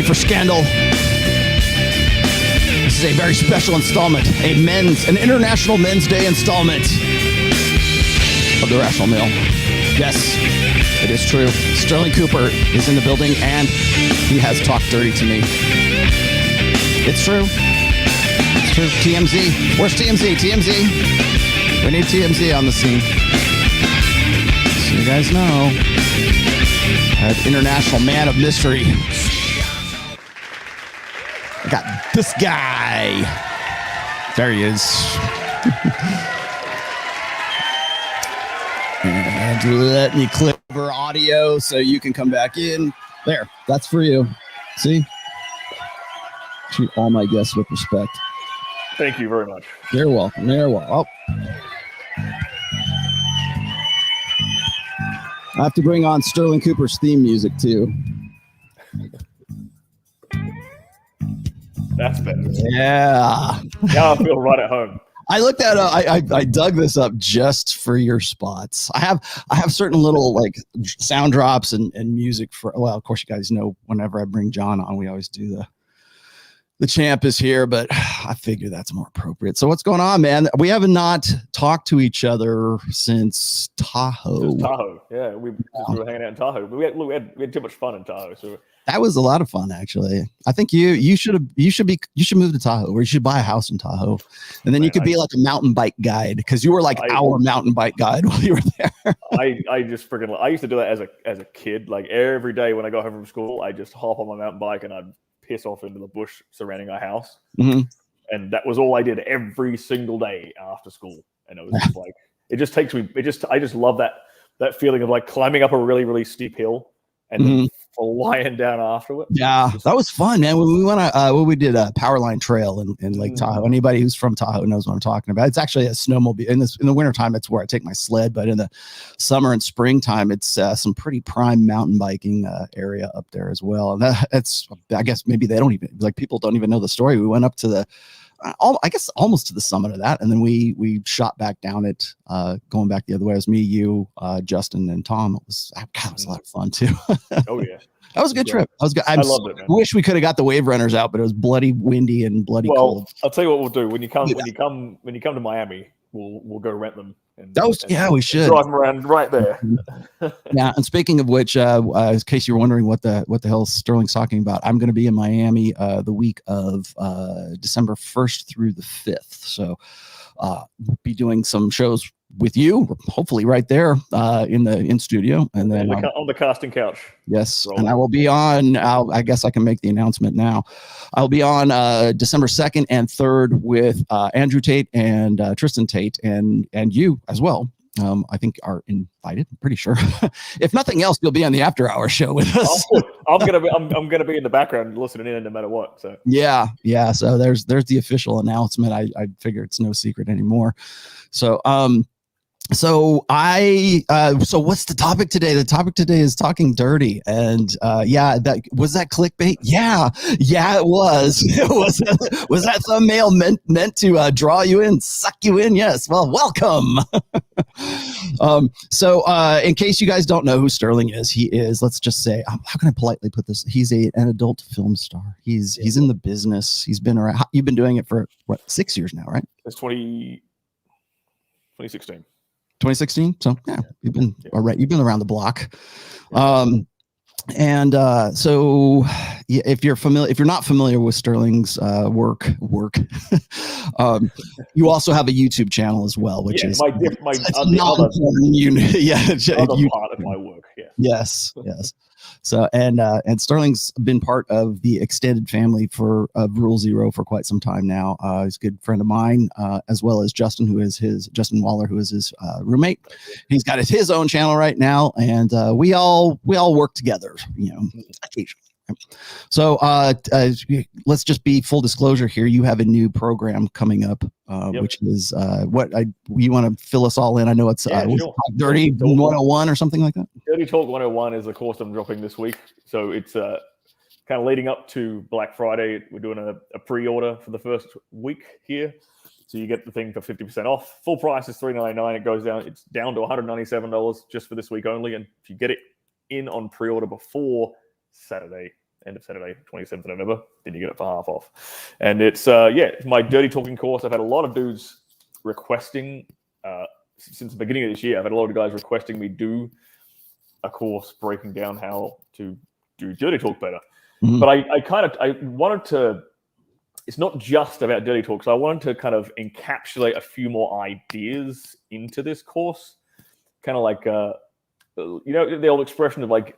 ready for scandal? This is a very special installment, an International Men's Day installment of The Rational Male. Yes, it is true. Stirling Cooper is in the building, and he has talked dirty to me. It's true. It's true. TMZ. Where's TMZ? TMZ. We need TMZ on the scene. So you guys know, an international man of mystery. I got this guy. There he is. And let me click over audio so you can come back in. There, that's for you. See? Treat all my guests with respect. Thank you very much. You're welcome. You're welcome. Oh. I have to bring on Stirling Cooper's theme music too. That's better. Yeah. Now I feel right at home. I looked at I dug this up just for your spots. I have certain little like sound drops and music for, well, of course you guys know whenever I bring John on, we always do the champ is here, but I figure that's more appropriate. So what's going on, man? We have not talked to each other since Tahoe. Since Tahoe, yeah. We were hanging out in Tahoe. We had too much fun in Tahoe. So that was a lot of fun, actually. I think you should move to Tahoe, or you should buy a house in Tahoe, and then you could be like a mountain bike guide, because you were like our mountain bike guide while you were there. I just freaking, I used to do that as a kid. Like every day when I got home from school, I just hop on my mountain bike and I'd piss off into the bush surrounding our house. Mm-hmm. And that was all I did every single day after school. And it was just like, it just takes me, I just love that feeling of like climbing up a really, really steep hill and then flying down after it. Yeah, that was fun, man. When we went we did a Powerline Trail in Lake Tahoe. Anybody who's from Tahoe knows what I'm talking about. It's actually a snowmobile. In the wintertime, it's where I take my sled, but in the summer and springtime, it's some pretty prime mountain biking area up there as well. And that's, I guess maybe they don't even, like, people don't even know the story. We went up to the I guess almost to the summit of that, and then we shot back down it, going back the other way. It was me, you, Justin, and Tom. It was a lot of fun too. Oh yeah, that was a good trip. That was good. I loved it, man. Wish we could have got the wave runners out, but it was bloody windy and bloody cold. I'll tell you what we'll do when you come to Miami. We'll go rent them. We should drive them around right there. Yeah, and speaking of which, in case you're wondering what the hell Sterling's talking about, I'm going to be in Miami the week of December 1st through the 5th. So we'll be doing some shows with you, hopefully right there in studio, and then on the casting couch. Yes, and I will be on. I guess I can make the announcement now. I'll be on December 2nd and 3rd with Andrew Tate and Tristan Tate, and you as well. I think are invited. I'm pretty sure. If nothing else, you'll be on the after hour show with us. I'm gonna be in the background listening in no matter what. So yeah. So there's the official announcement. I figure it's no secret anymore. So So what's the topic today? The topic today is talking dirty, and that was that clickbait. Yeah, it was. Was that thumbnail meant to draw you in, suck you in? Yes. Well, welcome. So in case you guys don't know who Stirling is, he is. Let's just say, how can I politely put this? He's an adult film star. He's in the business. He's been around. You've been doing it for what, 6 years now, right? It's 2016. 2016. So yeah, you've been all right. You've been around the block. So yeah, if you're not familiar with Stirling's work, you also have a YouTube channel as well, which is my other part of my work. Yeah. Yes. So and Stirling's been part of the extended family of Rule Zero for quite some time now. He's a good friend of mine, as well as Justin Waller, who is his roommate. He's got his own channel right now, and we all work together, occasionally. So let's just be full disclosure here. You have a new program coming up, which is you want to fill us all in. I know it's Dirty 101 or something like that. Dirty Talk 101 is the course I'm dropping this week. So it's kind of leading up to Black Friday. We're doing a pre-order for the first week here. So you get the thing for 50% off. Full price is $399. It goes down. It's down to $197 just for this week only. And if you get it in on pre-order before Saturday, end of Saturday, 27th of November. Then you get it for half off. And it's it's my dirty talking course. I've had a lot of dudes requesting since the beginning of this year. I've had a lot of guys requesting me do a course breaking down how to do dirty talk better. But I wanted to. It's not just about dirty talk. So I wanted to kind of encapsulate a few more ideas into this course, kind of like the old expression of like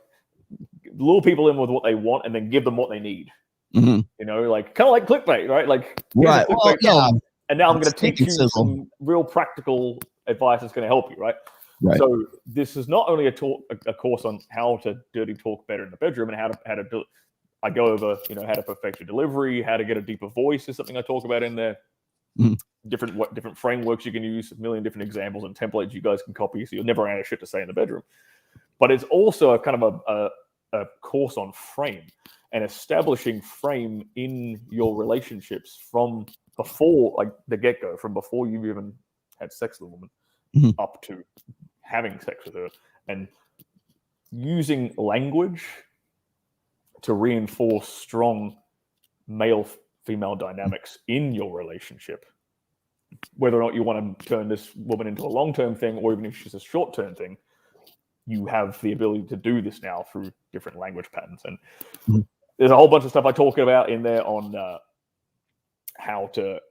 lure people in with what they want and then give them what they need. You know, like kind of like clickbait, right? Like right. Well, yeah. And now I'm going to teach you some real practical advice that's going to help you, right? So this is not only a course on how to dirty talk better in the bedroom and how to do. I go over, how to perfect your delivery, how to get a deeper voice is something I talk about in there. Different frameworks you can use, a million different examples and templates you guys can copy, so you'll never run out of shit to say in the bedroom. But it's also a kind of a course on frame and establishing frame in your relationships from before, like the get-go, from before you've even had sex with a woman up to having sex with her, and using language to reinforce strong male-female dynamics in your relationship. Whether or not you want to turn this woman into a long-term thing, or even if she's a short-term thing, you have the ability to do this now through different language patterns. And there's a whole bunch of stuff I talk about in there on how to,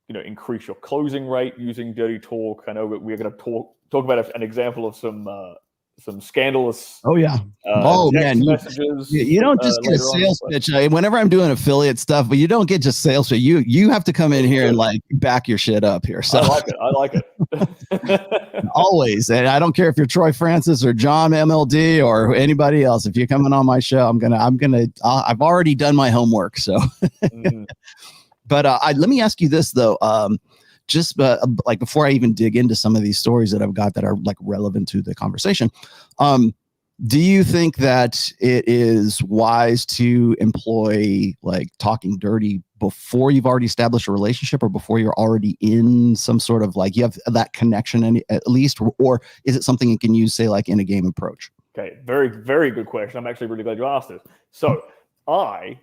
increase your closing rate using dirty talk. I know we're going to talk about an example of some scandalous man, messages. You don't just get a sales pitch. Whenever I'm doing affiliate stuff, but you don't get just sales pitch. You have to come in here and like back your shit up here. So I like it. Always. And I don't care if you're Troy Francis or John MLD or anybody else. If you're coming on my show, I've already done my homework. So but let me ask you this though. Just like before I even dig into some of these stories that I've got that are like relevant to the conversation, do you think that it is wise to employ like talking dirty before you've already established a relationship, or before you're already in some sort of like you have that connection at least, or is it something you can use, say, like in a game approach? Okay, very, very good question. I'm actually really glad you asked this. So I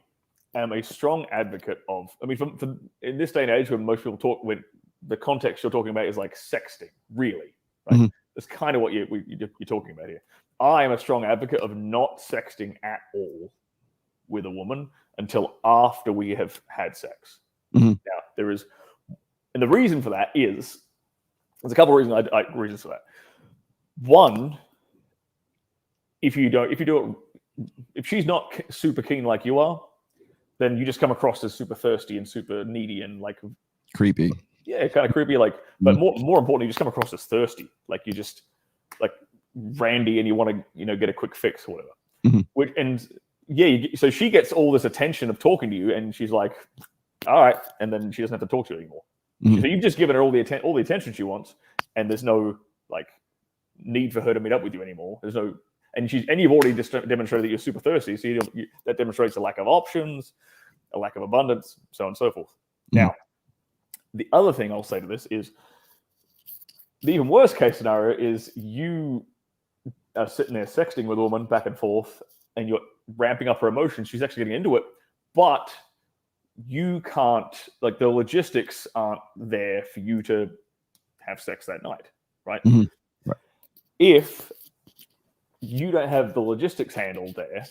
am a strong advocate of, for in this day and age when most people talk, when the context you're talking about is like sexting, really, right? That's kind of what you're talking about here. I am a strong advocate of not sexting at all with a woman until after we have had sex. Now, and the reason for that is, there's a couple of reasons for that. One, if she's not super keen like you are, then you just come across as super thirsty and super needy and like creepy. Yeah, kind of creepy. Like, but more importantly, you just come across as thirsty. Like you just like randy and you want to, get a quick fix or whatever. So she gets all this attention of talking to you, and she's like, all right, and then she doesn't have to talk to you anymore. So you've just given her all the attention she wants, and there's no like need for her to meet up with you anymore. There's no, and you've already just demonstrated that you're super thirsty. So that demonstrates a lack of options, a lack of abundance, so on and so forth. Now, the other thing I'll say to this is the even worst case scenario is you are sitting there sexting with a woman back and forth, and you're ramping up her emotions. She's actually getting into it, but you can't, like, the logistics aren't there for you to have sex that night, right? Right. If you don't have the logistics handled there,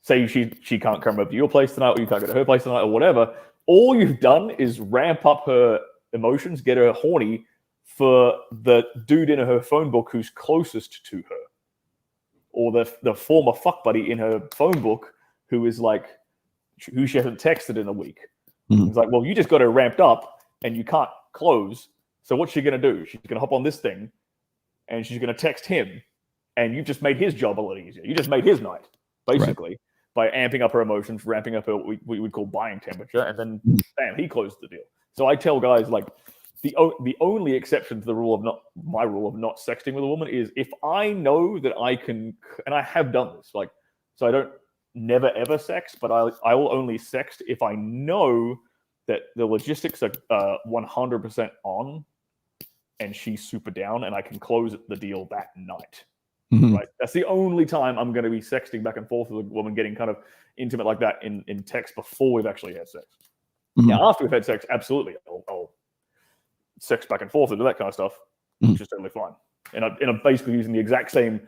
say she can't come over to your place tonight, or you can't go to her place tonight, or whatever, all you've done is ramp up her emotions, get her horny for the dude in her phone book who's closest to her, or the former fuck buddy in her phone book who is like, who she hasn't texted in a week. It's like, well, you just got her ramped up and you can't close. So what's she going to do? She's going to hop on this thing and she's going to text him, and you've just made his job a lot easier. You just made his night, basically, by amping up her emotions, ramping up her, what we would call buying temperature, and then bam, he closed the deal. So I tell guys, like, the only exception to the rule of my rule of not sexting with a woman is if I know that I can, and I have done this, like, so I don't never ever sex, but I will only sext if I know that the logistics are 100% on and she's super down and I can close the deal that night. right? That's the only time I'm going to be sexting back and forth with a woman, getting kind of intimate like that in text before we've actually had sex. Now, after we've had sex, absolutely, I'll sex back and forth and do that kind of stuff, which is totally fine. And I'm basically using the exact same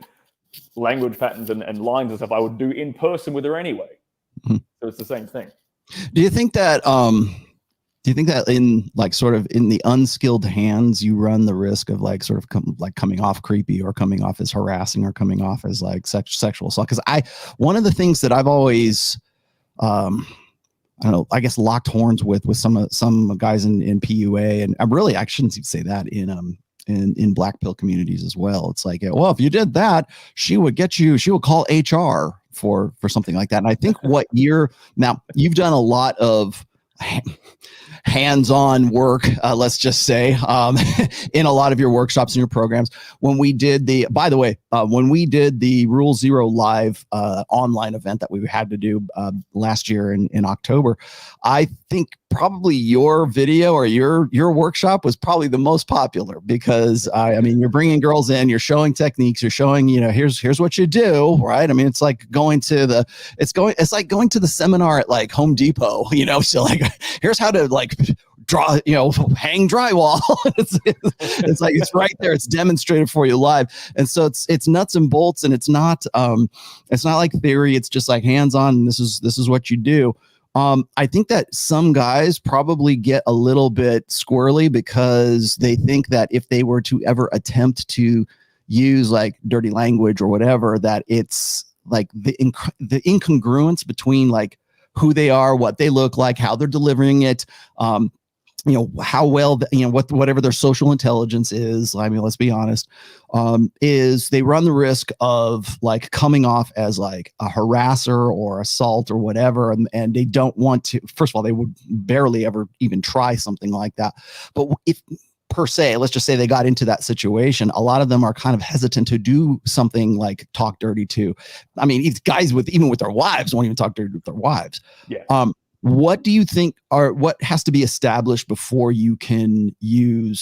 language patterns and lines and stuff I would do in person with her anyway. So it's the same thing. Do you think that in like sort of in the unskilled hands, you run the risk of like sort of coming off creepy or coming off as harassing or coming off as like sexual assault? Because one of the things that I've always I don't know, I guess locked horns with some guys in PUA, and I shouldn't even say that in black pill communities as well. It's like, well, if you did that, she would call HR for something like that. And I think now you've done a lot of hands-on work, let's just say, in a lot of your workshops and your programs. When we did the Rule Zero live online event that we had to do last year in October, I think probably your video or your workshop was probably the most popular, because I mean, you're bringing girls in, you're showing techniques, you're showing, here's what you do, right? I mean, it's like going to the seminar at like Home Depot, so like, here's how to like draw, hang drywall. it's like, it's right there. It's demonstrated for you live. And so it's nuts and bolts, and it's not like theory. It's just like hands-on. And this is what you do. I think that some guys probably get a little bit squirrely because they think that if they were to ever attempt to use like dirty language or whatever, that it's like the incongruence between like who they are, what they look like, how they're delivering it, how well, whatever their social intelligence is. I mean, let's be honest, is they run the risk of like coming off as like a harasser or assault or whatever. And they don't want to, first of all, they would barely ever even try something like that. But if per se, let's just say they got into that situation, a lot of them are kind of hesitant to do something like talk dirty to. I mean, guys even with their wives won't even talk dirty with their wives. Yeah. What do you think what has to be established before you can you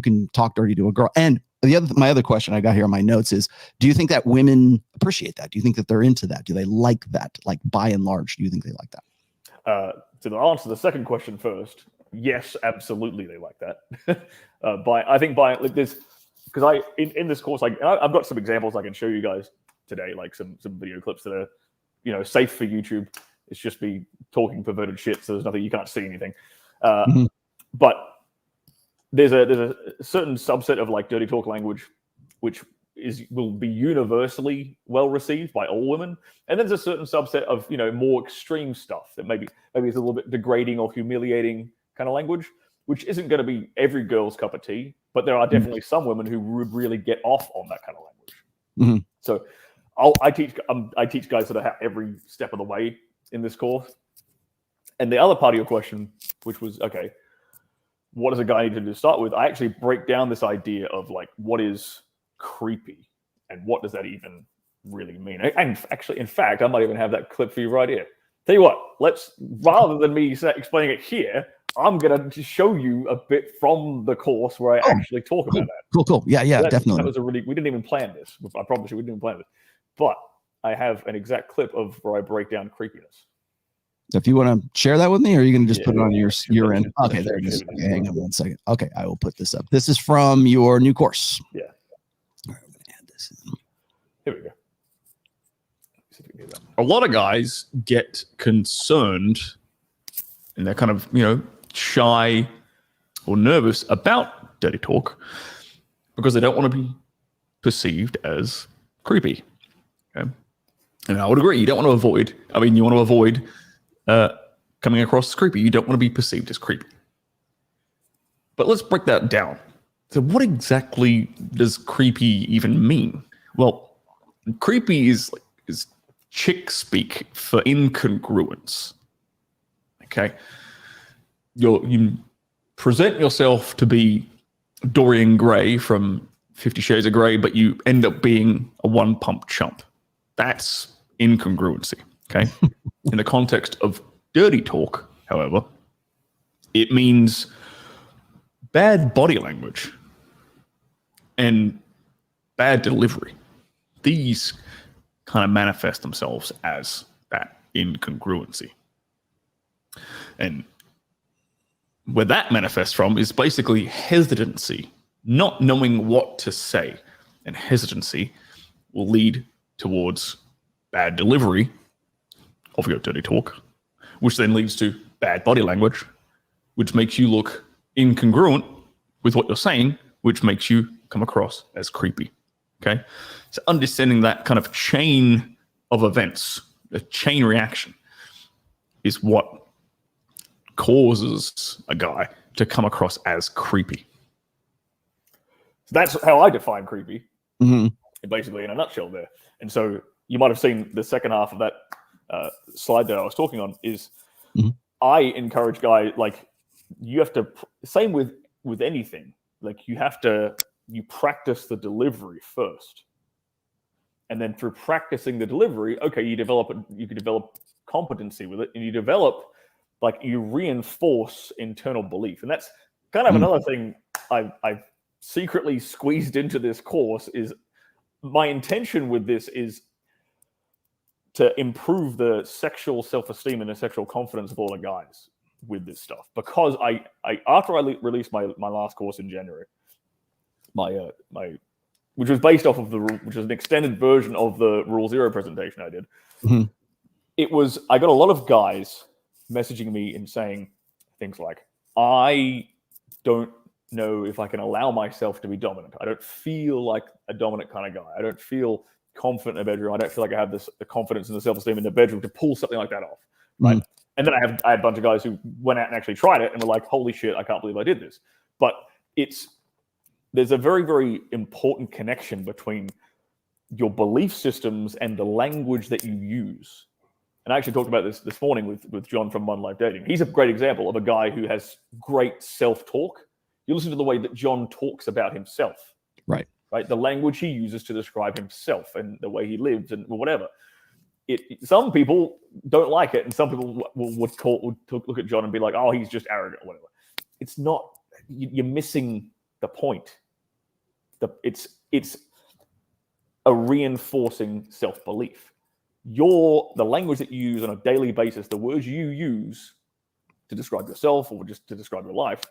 can talk dirty to a girl? And my other question I got here on my notes is, do you think that women appreciate that? Do you think that they're into that? Do they like that? Like by and large, do you think they like that? To answer the second question first, yes, absolutely, they like that. Like this, because in this course, like I've got some examples I can show you guys today, like some video clips that are safe for YouTube. It's just me talking perverted shit, so there's nothing, you can't see anything. But there's a certain subset of like dirty talk language which will be universally well received by all women, and then there's a certain subset of more extreme stuff that maybe is a little bit degrading or humiliating kind of language, which isn't going to be every girl's cup of tea, but there are definitely some women who would really get off on that kind of language. So I teach guys that are every step of the way in this course. And the other part of your question, which was, okay, what does a guy need to do to start with? I actually break down this idea of like, what is creepy and what does that even really mean? And actually, in fact, I might even have that clip for you right here. Tell you what, rather than me explaining it here, I'm going to show you a bit from the course where I actually talk about that. Cool. Yeah, definitely. That was we didn't even plan this. I promise you, we didn't even plan this. But I have an exact clip of where I break down creepiness. If you want to share that with me, or are you going to just put it on your end? Okay, there it is. Okay, hang on one second. Okay, I will put this up. This is from your new course. Yeah. All right, I'm going to add this in. Here we go. See if we can do that. A lot of guys get concerned and they're kind of, shy or nervous about dirty talk because they don't want to be perceived as creepy. Okay? And I would agree. You don't want to avoid. You want to avoid coming across as creepy. You don't want to be perceived as creepy. But let's break that down. So what exactly does creepy even mean? Well, creepy is chick speak for incongruence. Okay? You present yourself to be Dorian Gray from 50 Shades of Grey, but you end up being a one-pump chump. That's incongruency, okay? In the context of dirty talk, however, it means bad body language and bad delivery, these kind of manifest themselves as that incongruency. And where that manifests from is basically hesitancy, not knowing what to say. And hesitancy will lead towards bad delivery of your dirty talk, which then leads to bad body language, which makes you look incongruent with what you're saying, which makes you come across as creepy. Okay? So understanding that kind of chain of events, a chain reaction, is what causes a guy to come across as creepy. So that's how I define creepy, Mm-hmm. basically in a nutshell there. And so you might have seen the second half of that slide that I was talking on is I encourage guys, like, you have to, same with anything, like you practice the delivery first. And then through practicing the delivery, okay, you can develop competency with it, and you reinforce internal belief. And that's kind of another thing I've secretly squeezed into this course. Is my intention with this is to improve the sexual self-esteem and the sexual confidence of all the guys with this stuff. Because I after I released my last course in January, which was based off of which was an extended version of the Rule Zero presentation I did. Mm-hmm. I got a lot of guys messaging me and saying things like, I don't know if I can allow myself to be dominant. I don't feel like a dominant kind of guy. I don't feel confident in the bedroom. I don't feel like I have the confidence and the self-esteem in the bedroom to pull something like that off. Right. Mm-hmm. And then I had a bunch of guys who went out and actually tried it and were like, holy shit, I can't believe I did this. But there's a very, very important connection between your belief systems and the language that you use. And I actually talked about this morning with John from One Life Dating. He's a great example of a guy who has great self-talk. You listen to the way that John talks about himself. Right. The language he uses to describe himself and the way he lives and whatever. Some people don't like it, and some people would look at John and be like, oh, he's just arrogant or whatever. It's not. You're missing the point. It's a reinforcing self-belief. The language that you use on a daily basis, the words you use to describe yourself or just to describe your life,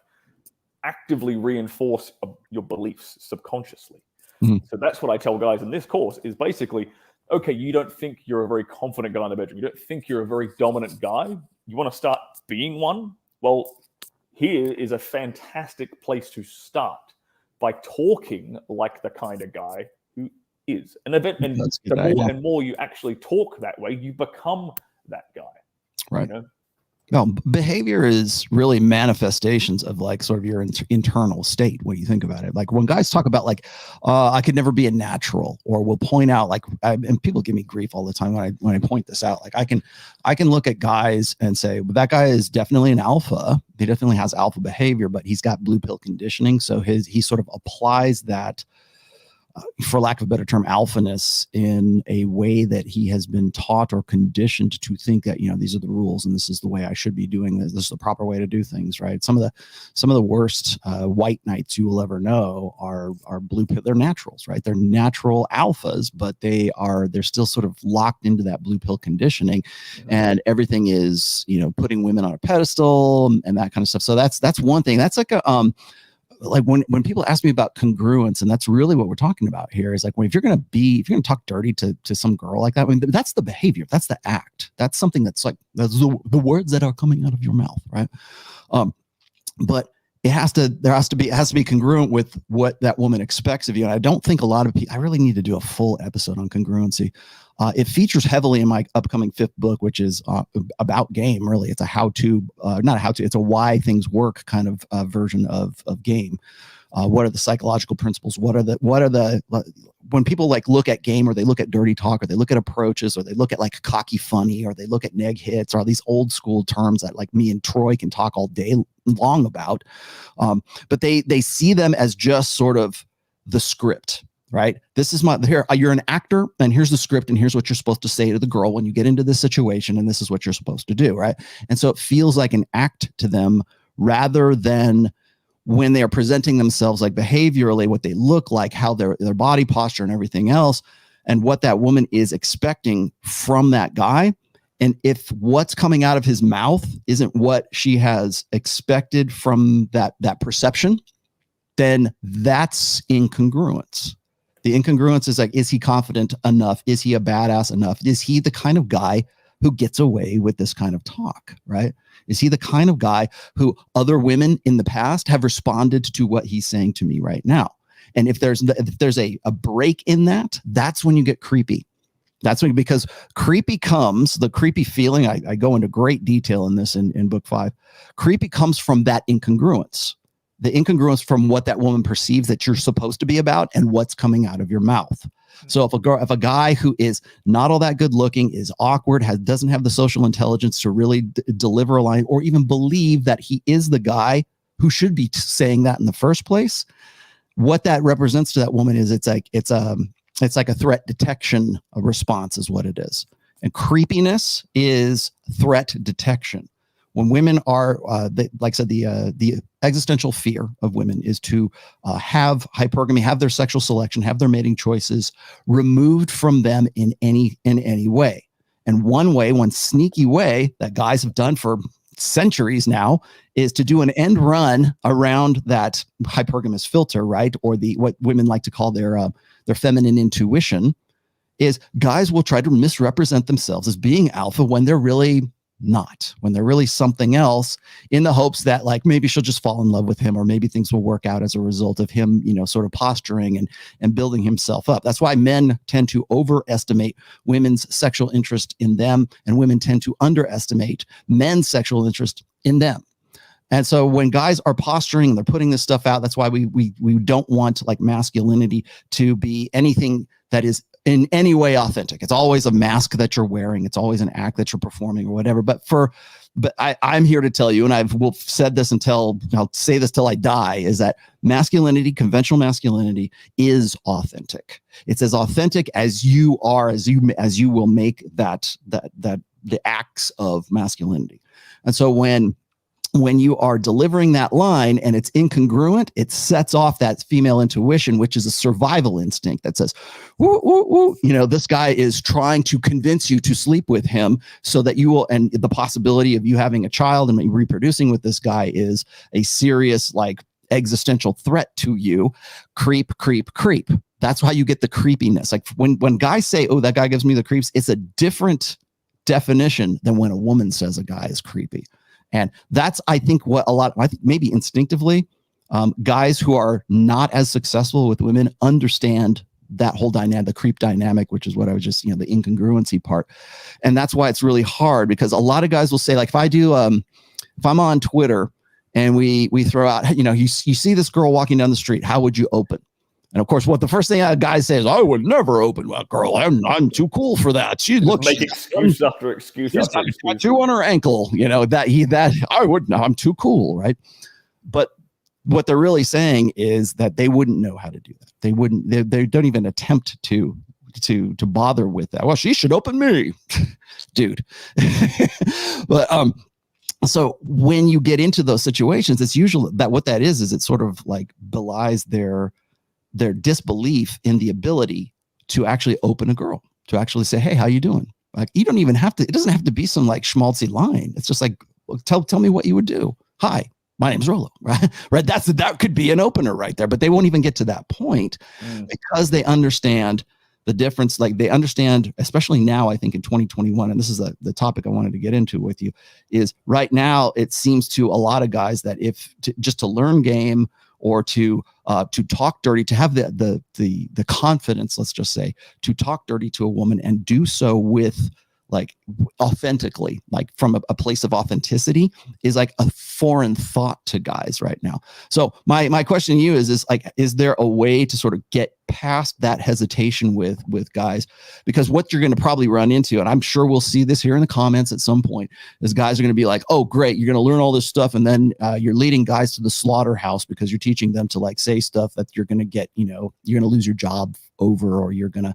actively reinforce your beliefs subconsciously. Mm-hmm. So that's what I tell guys in this course is basically, okay, you don't think you're a very confident guy in the bedroom. You don't think you're a very dominant guy. You want to start being one? Well, here is a fantastic place to start by talking like the kind of guy who is. And the more you actually talk that way, you become that guy. Right. You know? No, behavior is really manifestations of like sort of your internal state when you think about it. Like when guys talk about like, I could never be a natural, or will point out like, and people give me grief all the time when I point this out. Like I can look at guys and say, well, that guy is definitely an alpha. He definitely has alpha behavior, but he's got blue pill conditioning. So he sort of applies that, for lack of a better term, alphaness in a way that he has been taught or conditioned to think that, these are the rules and this is the way I should be doing this. This is the proper way to do things, right? Some of the worst white knights you will ever know are blue pill. They're naturals, right? They're natural alphas, but they're still sort of locked into that blue pill conditioning, and everything is, putting women on a pedestal and that kind of stuff. So that's one thing. That's like like when people ask me about congruence, and that's really what we're talking about here, is like, if you're going to talk dirty to some girl like that, that's the behavior, that's the act, that's something that's like, that's the words that are coming out of your mouth, right? But it has to be congruent with what that woman expects of you. And I don't think a lot of people, I really need to do a full episode on congruency. It features heavily in my upcoming 5th book, which is about game. Really, it's a how-to, not a how-to. It's a why things work kind of version of game. What are the psychological principles? What are the when people like look at game, or they look at dirty talk, or they look at approaches, or they look at like cocky funny, or they look at neg hits, or all these old school terms that like me and Troy can talk all day long about. But they see them as just sort of the script. Right. This is you're an actor, and here's the script, and here's what you're supposed to say to the girl when you get into this situation, and this is what you're supposed to do. Right. And so it feels like an act to them, rather than when they are presenting themselves like behaviorally, what they look like, how their body posture and everything else. and what that woman is expecting from that guy. And if what's coming out of his mouth isn't what she has expected from that perception, then that's incongruence. The incongruence is like, is he confident enough? Is he a badass enough? Is he the kind of guy who gets away with this kind of talk, right? Is he the kind of guy who other women in the past have responded to what he's saying to me right now? And if there's a break in that, that's when you get creepy. That's when, because the creepy feeling, I go into great detail in this in book 5. Creepy comes from that incongruence. The incongruence from what that woman perceives that you're supposed to be about and what's coming out of your mouth. So if a guy who is not all that good looking, is awkward, doesn't have the social intelligence to really deliver a line or even believe that he is the guy who should be saying that in the first place, what that represents to that woman is it's like a threat detection response is what it is. And creepiness is threat detection. When women are, like I said, the existential fear of women is to have hypergamy, have their sexual selection, have their mating choices removed from them in any way. And one sneaky way that guys have done for centuries now is to do an end run around that hypergamous filter, right? Or what women like to call their feminine intuition, is guys will try to misrepresent themselves as being alpha when they're really not, when they're really something else, in the hopes that like maybe she'll just fall in love with him, or maybe things will work out as a result of him, sort of posturing and building himself up. That's why men tend to overestimate women's sexual interest in them, and women tend to underestimate men's sexual interest in them. And so when guys are posturing, they're putting this stuff out. That's why we don't want like masculinity to be anything that is in any way authentic. It's always a mask that you're wearing. It's always an act that you're performing or whatever. But I'm here to tell you, and I've said this I'll say this till I die, is that masculinity, conventional masculinity, is authentic. It's as authentic as you are, as you will make that the acts of masculinity. And so when you are delivering that line and it's incongruent, it sets off that female intuition, which is a survival instinct that says, woo, woo, woo. This guy is trying to convince you to sleep with him so that you will, and the possibility of you having a child and reproducing with this guy is a serious, like, existential threat to you. Creep, creep, creep. That's why you get the creepiness. Like when guys say, oh, that guy gives me the creeps, it's a different definition than when a woman says a guy is creepy. And that's, I think, maybe instinctively, guys who are not as successful with women understand that whole dynamic, the creep dynamic, which is what I was just, the incongruency part. And that's why it's really hard, because a lot of guys will say, like, if I'm on Twitter and we throw out, you see this girl walking down the street, how would you open? And of course, what the first thing a guy says, I would never open a girl. I'm too cool for that. She looks make excuse after excuse after excuse. Tattoo on her ankle, I'm too cool, right? But what they're really saying is that they wouldn't know how to do that. They don't even attempt to bother with that. Well, she should open me, dude. But so when you get into those situations, it's usually that what that is it sort of like belies their disbelief in the ability to actually open a girl, to actually say, hey, how you doing? Like, you don't even have to, it doesn't have to be some like schmaltzy line. It's just like, tell me what you would do. Hi, my name's Rollo, right? Right. That could be an opener right there, but they won't even get to that point because they understand the difference. Like they understand, especially now, I think in 2021, and this is the topic I wanted to get into with you, is right now, it seems to a lot of guys that just to learn game, or to talk dirty, to have the confidence, let's just say, to talk dirty to a woman and do so with like authentically, like from a place of authenticity, is like a foreign thought to guys right now. So my question to you is is there a way to sort of get past that hesitation with guys? Because what you're going to probably run into, and I'm sure we'll see this here in the comments at some point, is guys are going to be like, oh, great, you're going to learn all this stuff, and then you're leading guys to the slaughterhouse because you're teaching them to like say stuff that you're going to get, you're going to lose your job over, or you're going to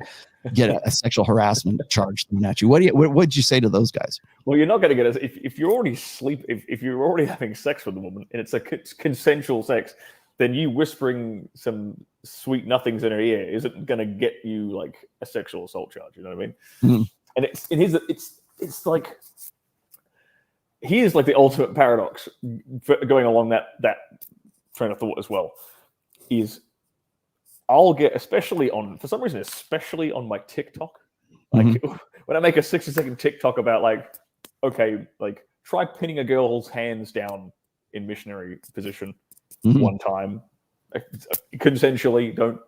get a sexual harassment charge thrown at you. What'd you say to those guys? Well, you're not going to get it if you're already if you're already having sex with a woman and it's consensual sex, then you whispering some sweet nothings in her ear isn't going to get you like a sexual assault charge. You know what I mean? Mm-hmm. And it's like, here's like the ultimate paradox for going along that train of thought as well, is I'll get, especially on my TikTok, like when I make a 60-second TikTok about like, okay, like try pinning a girl's hands down in missionary position one time, consensually, don't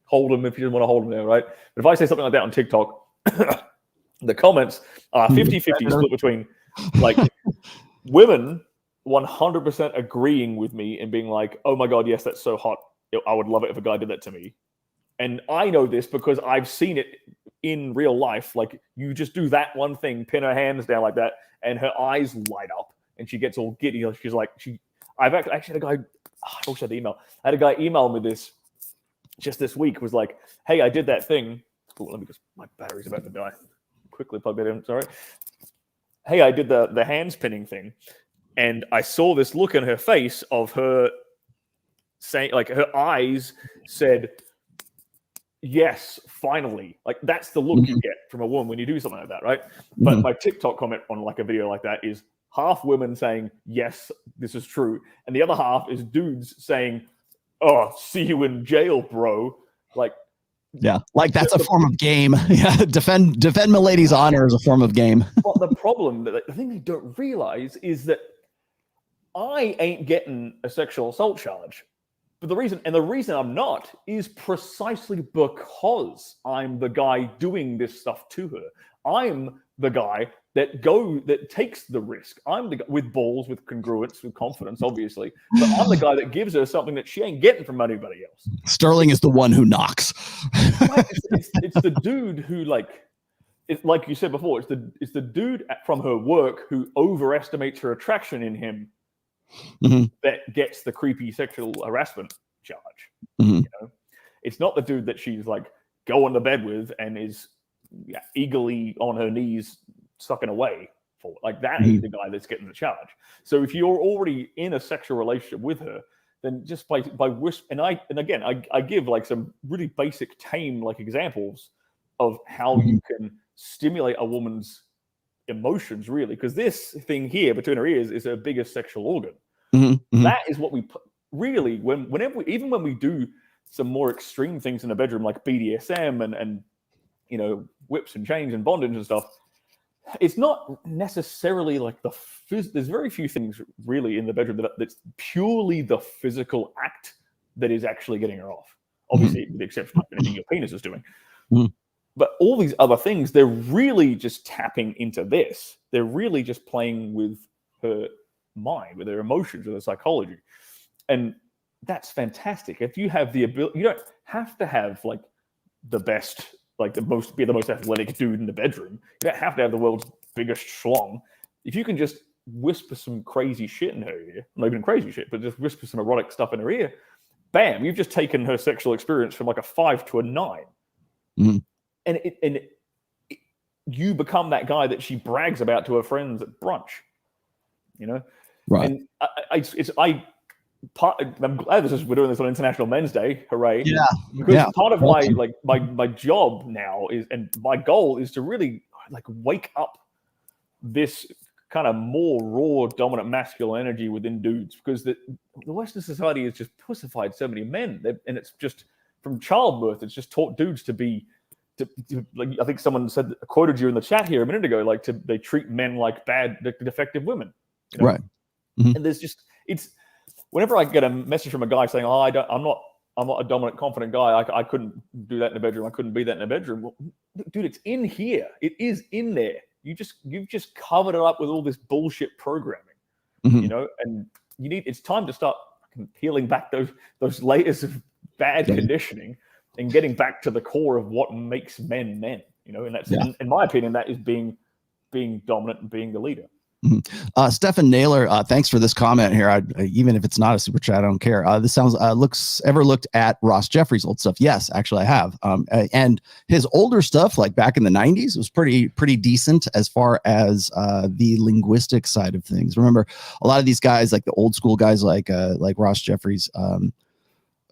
hold them if you don't want to hold them there, right? But if I say something like that on TikTok, the comments are 50-50 split between like women 100% agreeing with me and being like, oh my God, yes, that's so hot. I would love it if a guy did that to me. And I know this because I've seen it in real life. Like, you just do that one thing, pin her hands down like that, and her eyes light up and she gets all giddy. She's like, I've actually had a guy, I wish I had the email. I had a guy email me this just this week, was like, hey, I did that thing. Oh, let me just, my battery's about to die. Quickly plug that in, sorry. Hey, I did the hands pinning thing. And I saw this look in her face of her saying, like, her eyes said, yes, finally. Like, that's the look you get from a woman when you do something like that, right? But my TikTok comment on like a video like that is half women saying, yes, this is true. And the other half is dudes saying, oh, see you in jail, bro. Like, yeah, like that's a form of game. Yeah, defend milady's honor is a form of game. But the problem, the thing they don't realize is that I ain't getting a sexual assault charge. But the reason I'm not is precisely because I'm the guy doing this stuff to her. I'm the guy that takes the risk. I'm the guy with balls, with congruence, with confidence, obviously. But I'm the guy that gives her something that she ain't getting from anybody else. Stirling is the one who knocks. It's the dude who, like you said before, it's the dude from her work who overestimates her attraction in him that gets the creepy sexual harassment charge. You know? It's not the dude that she's like going to bed with and is eagerly on her knees sucking away for. Like, that is the guy that's getting the charge. So if you're already in a sexual relationship with her, then just by whisper, and I give like some really basic tame like examples of how you can stimulate a woman's emotions, really, because this thing here between her ears is her biggest sexual organ. That is what we really, whenever even when we do some more extreme things in the bedroom, like BDSM and you know, whips and chains and bondage and stuff, it's not necessarily like there's very few things really in the bedroom that's purely the physical act that is actually getting her off. Obviously, with the exception of anything your penis is doing. But all these other things, they're really just tapping into this. They're really just playing with her mind, with her emotions, with her psychology. And that's fantastic. If you have the ability, you don't have to have like the best, like be the most athletic dude in the bedroom. You don't have to have the world's biggest schlong. If you can just whisper some crazy shit in her ear, not even crazy shit, but just whisper some erotic stuff in her ear, bam, you've just taken her sexual experience from like a 5 to a 9. And you become that guy that she brags about to her friends at brunch, you know? Right. And I'm glad we're doing this on International Men's Day. Hooray. Yeah. Because part of my job now is, and my goal is to really like wake up this kind of more raw, dominant masculine energy within dudes, because the Western society has just pussified so many men, and it's just from childbirth, it's just taught dudes to be, like, I think someone quoted you in the chat here a minute ago, like they treat men like defective women, you know? Right. And there's just, whenever I get a message from a guy saying, "Oh, I'm not a dominant, confident guy. I couldn't do that in the bedroom. I couldn't be that in the bedroom." Well, dude, it's in here. It is in there. You've just covered it up with all this bullshit programming, you know. And it's time to start peeling back those layers of bad conditioning and getting back to the core of what makes men, you know. And that's, in my opinion, that is being dominant and being the leader. Stefan Naylor, thanks for this comment here. Even if it's not a super chat, I don't care. This sounds ever looked at Ross Jeffries' old stuff? Yes, actually I have. And his older stuff, like back in the 90s, was pretty decent as far as the linguistic side of things. Remember, a lot of these guys, like the old school guys, like Ross Jeffries,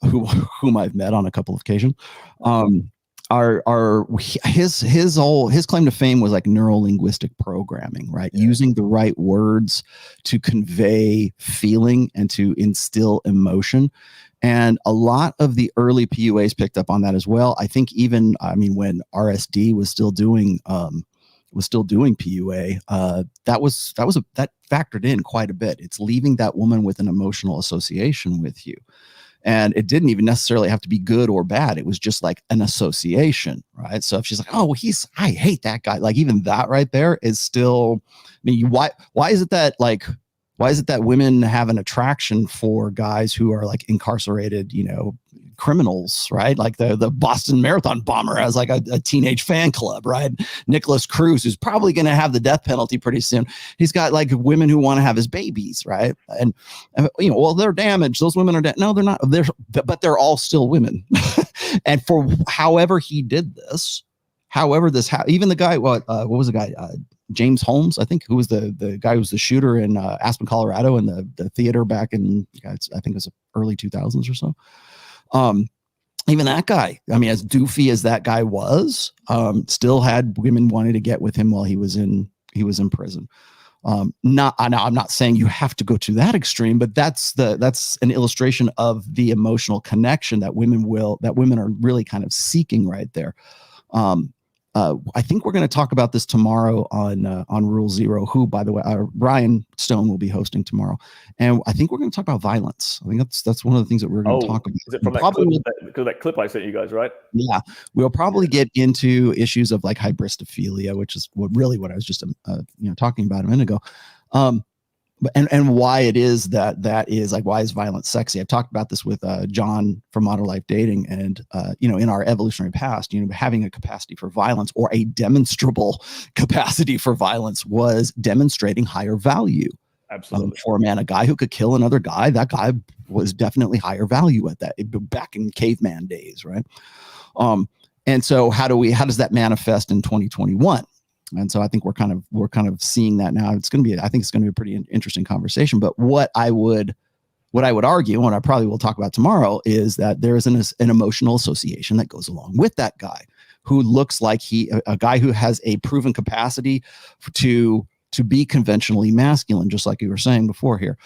whom I've met on a couple of occasions, his claim to fame was like neuro-linguistic programming, right? Yeah. Using the right words to convey feeling and to instill emotion. And a lot of the early PUAs picked up on that as well. I think even, I mean, when RSD was still doing PUA, that factored in quite a bit. It's leaving that woman with an emotional association with you. And it didn't even necessarily have to be good or bad. It was just like an association, right? So if she's like, oh, I hate that guy. Like even that right there is still, I mean, why is it that women have an attraction for guys who are like incarcerated, criminals, right? Like the Boston Marathon bomber has like a teenage fan club, right? Nicholas Cruz, who's probably going to have the death penalty pretty soon. He's got like women who want to have his babies, right? And well, they're damaged. Those women are dead. No, they're not. But they're all still women. And for however he did this, even the guy, what was the guy? James Holmes, I think, who was the guy who was the shooter in Aspen, Colorado, in the theater back in, I think it was early 2000s or so. Even that guy, I mean, as doofy as that guy was, still had women wanting to get with him while he was in prison. I'm not saying you have to go to that extreme, but that's an illustration of the emotional connection that women are really kind of seeking right there. I think we're going to talk about this tomorrow on Rule Zero, who, by the way, Brian Stone will be hosting tomorrow, and I think we're going to talk about violence. I think that's one of the things that we're going to talk about. Is it from that clip I sent you guys, right? Yeah, we'll probably get into issues of like hybristophilia, which is what I was just talking about a minute ago. And why it is that is like, why is violence sexy? I've talked about this with John from Modern Life Dating, and in our evolutionary past, having a capacity for violence or a demonstrable capacity for violence was demonstrating higher value. Absolutely. For a man, a guy who could kill another guy, that guy was definitely higher value at that back in caveman days, right? And so how does that manifest in 2021? And so I think we're kind of seeing that now. I think it's going to be a pretty interesting conversation. But what I would argue, and what I probably will talk about tomorrow, is that there is an emotional association that goes along with that guy who looks like a guy who has a proven capacity to be conventionally masculine, just like you were saying before here.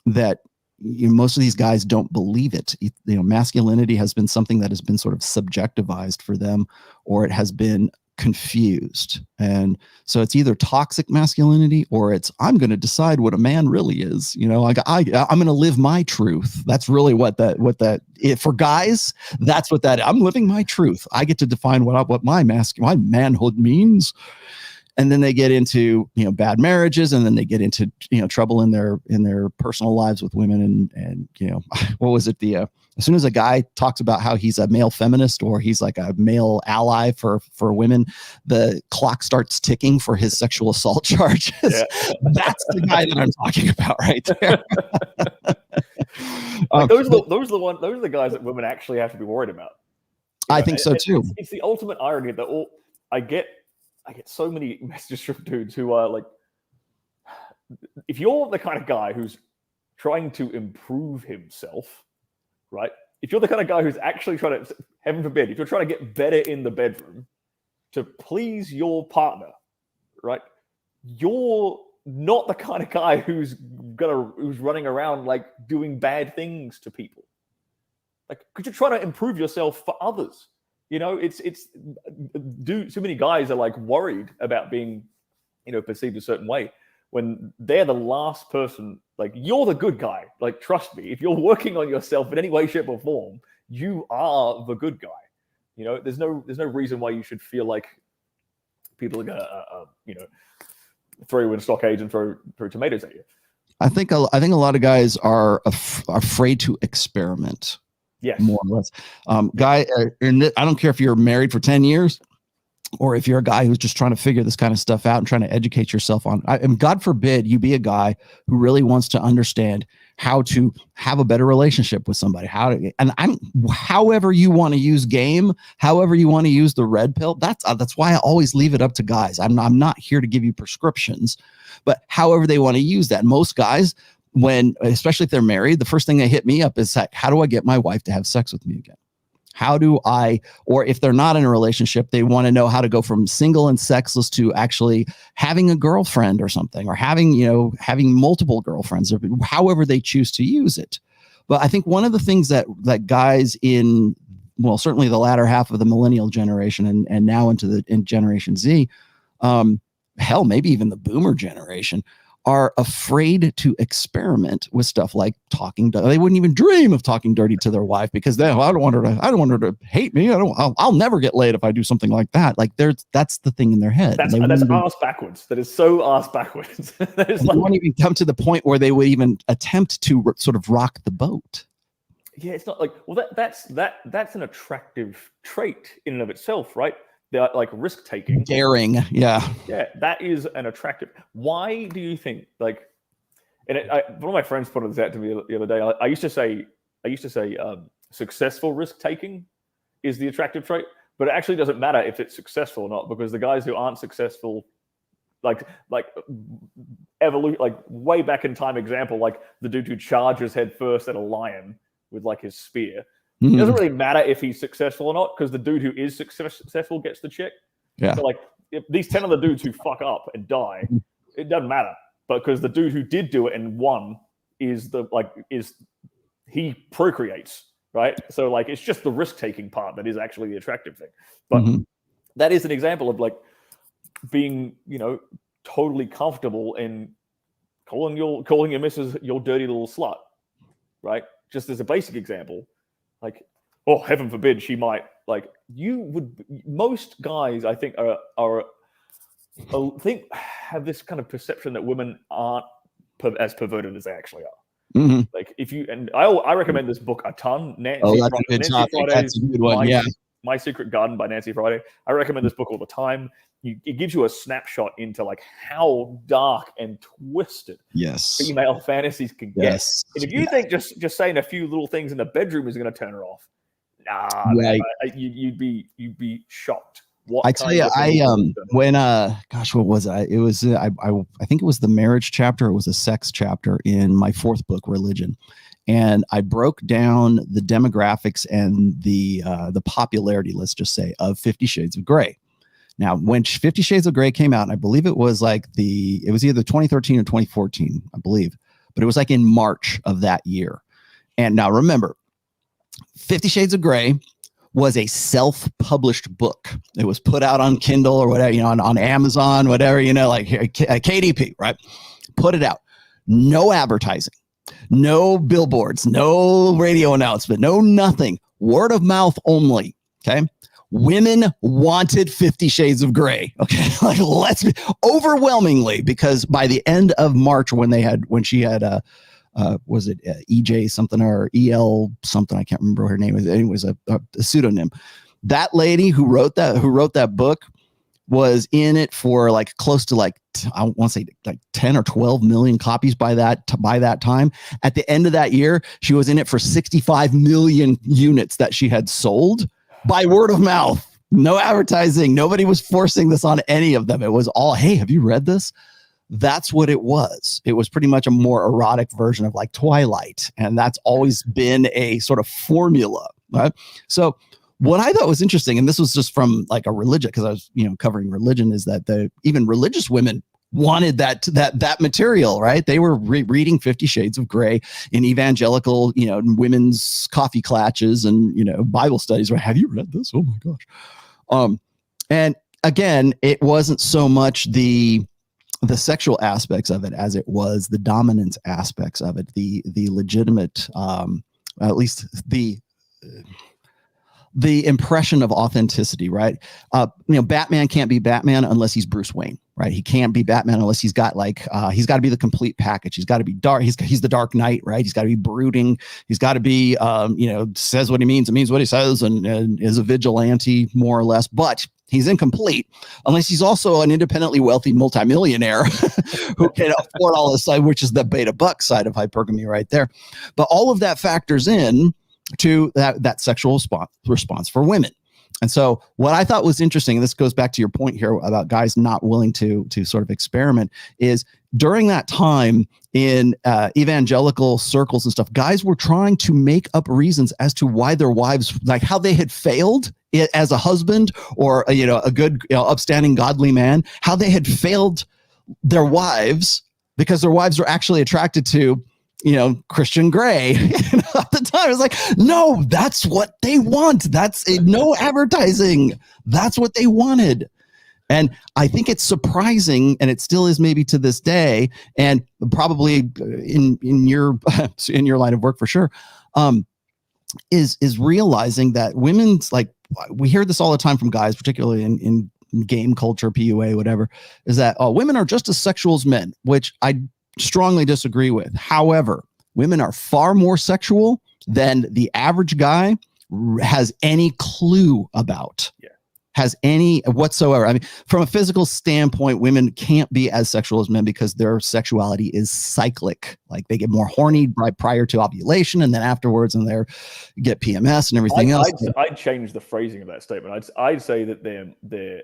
That most of these guys don't believe it. Masculinity has been something that has been sort of subjectivized for them, or it has been confused. And so it's either toxic masculinity or it's, I'm going to decide what a man really is. Like I'm going to live my truth. That's really for guys, that's what that, I'm living my truth. I get to define what my manhood means. And then they get into, bad marriages, and then they get into, trouble in their personal lives with women. And what was it? As soon as a guy talks about how he's a male feminist or he's like a male ally for women, the clock starts ticking for his sexual assault charges. Yeah. That's the guy that I'm talking about right there. Those are the guys that women actually have to be worried about. I think so too. It's the ultimate irony that I get so many messages from dudes who are like, if you're the kind of guy who's trying to improve himself, right? If you're the kind of guy who's actually trying to, heaven forbid, if you're trying to get better in the bedroom to please your partner, right? You're not the kind of guy who's running around like doing bad things to people. Like, could you try to improve yourself for others? Too many guys are like worried about being, perceived a certain way when they're the last person. Like, you're the good guy. Like, trust me, if you're working on yourself in any way, shape, or form, you are the good guy. There's no reason why you should feel like people are gonna, throw you in stockades and throw tomatoes at you. I think a lot of guys are afraid to experiment. Yes. More or less. Guy, I don't care if you're married for 10 years or if you're a guy who's just trying to figure this kind of stuff out and trying to educate yourself on. And God forbid you be a guy who really wants to understand how to have a better relationship with somebody. However you want to use game, however you want to use the red pill. That's why I always leave it up to guys. I'm not here to give you prescriptions, but however they want to use that. Most guys, especially if they're married, the first thing they hit me up is like, how do I get my wife to have sex with me again? How do I, or if they're not in a relationship, they want to know how to go from single and sexless to actually having a girlfriend or something, or having multiple girlfriends, or however they choose to use it. But I think one of the things that guys in, well, certainly the latter half of the millennial generation and now in Generation Z, hell, maybe even the boomer generation, are afraid to experiment with stuff like talking. They wouldn't even dream of talking dirty to their wife because I don't want her to hate me. I'll never get laid if I do something like that. Like that's the thing in their head. That's ass backwards. That is so ass backwards. They won't even come to the point where they would even attempt to sort of rock the boat. Yeah, it's not like, well, that's an attractive trait in and of itself, right? They're like risk taking, daring. Yeah, that is an attractive. Why do you think like? And one of my friends pointed this out to me the other day. I used to say successful risk taking is the attractive trait, but it actually doesn't matter if it's successful or not, because the guys who aren't successful, like evolution, like way back in time example, like the dude who charges head first at a lion with like his spear. It doesn't really matter if he's successful or not, because the dude who is successful gets the chick. Yeah. So like, if these 10 other dudes who fuck up and die, it doesn't matter, because the dude who did do it and won he procreates, right? So like, it's just the risk taking part that is actually the attractive thing. But that is an example of like being, totally comfortable in calling your missus your dirty little slut, right? Just as a basic example. Like, oh, heaven forbid she might, like, most guys, I think, have this kind of perception that women aren't as perverted as they actually are. Mm-hmm. Like, I recommend this book a ton. Nancy That's a good one. My Secret Garden by Nancy Friday. I recommend this book all the time. It gives you a snapshot into like how dark and twisted female fantasies can get. Yes. And if you think just saying a few little things in the bedroom is going to turn her off, man, you'd be shocked. I tell you, what was I? It was I think it was the marriage chapter. It was a sex chapter in my fourth book, Religion. And I broke down the demographics and the popularity, let's just say, of 50 Shades of Grey. Now, when 50 Shades of Grey came out, and I believe it was either 2013 or 2014, I believe, but it was like in March of that year. And now remember, 50 Shades of Grey was a self-published book. It was put out on Kindle or whatever, on Amazon, whatever, like KDP, right? Put it out. No advertising, no billboards, no radio announcement, no nothing. Word of mouth only. Okay. Women wanted 50 Shades of Grey. Okay. Like overwhelmingly, because by the end of March when she had was it EJ something or EL something? I can't remember what her name was. It was a pseudonym. That lady who wrote that book was in it for like close to I want to say like 10 or 12 million copies by that time. At the end of that year, she was in it for 65 million units that she had sold by word of mouth. No advertising. Nobody was forcing this on any of them. It was all, hey, have you read this? That's what it was. It was pretty much a more erotic version of like Twilight. And that's always been a sort of formula, right? So what I thought was interesting, and this was just from like a religion, because I was, covering religion, is that even religious women wanted that material, right? They were reading 50 Shades of Grey in evangelical, women's coffee clatches and, Bible studies, right? Have you read this? Oh my gosh. And again, it wasn't so much the sexual aspects of it as it was the dominance aspects of it, the legitimate, at least the impression of authenticity, right? Batman can't be Batman unless he's Bruce Wayne, right? He can't be Batman unless he's got he's got to be the complete package. He's got to be dark. He's the Dark Knight, right? He's got to be brooding. He's got to be, says what he means. It means what he says, and is a vigilante more or less, but he's incomplete unless he's also an independently wealthy multimillionaire who can afford all this side, which is the beta buck side of hypergamy right there. But all of that factors in to that sexual response for women. And so what I thought was interesting, and this goes back to your point here about guys not willing to sort of experiment, is during that time in evangelical circles and stuff, guys were trying to make up reasons as to why their wives, like how they had failed as a husband or a good, upstanding, godly man, how they had failed their wives because their wives were actually attracted to Christian Grey. At the time, it's like, no, that's what they want. That's no advertising. That's what they wanted. And I think it's surprising, and it still is maybe to this day, and probably in your line of work for sure, is realizing that women's, like, we hear this all the time from guys, particularly in game culture, PUA, whatever, is that women are just as sexual as men, which I strongly disagree with. However, women are far more sexual than the average guy has any clue about. Yeah. Has any whatsoever. I mean, from a physical standpoint, women can't be as sexual as men because their sexuality is cyclic. Like they get more horny right prior to ovulation, and then afterwards, and they get PMS and everything else. I'd change the phrasing of that statement. I'd say that they're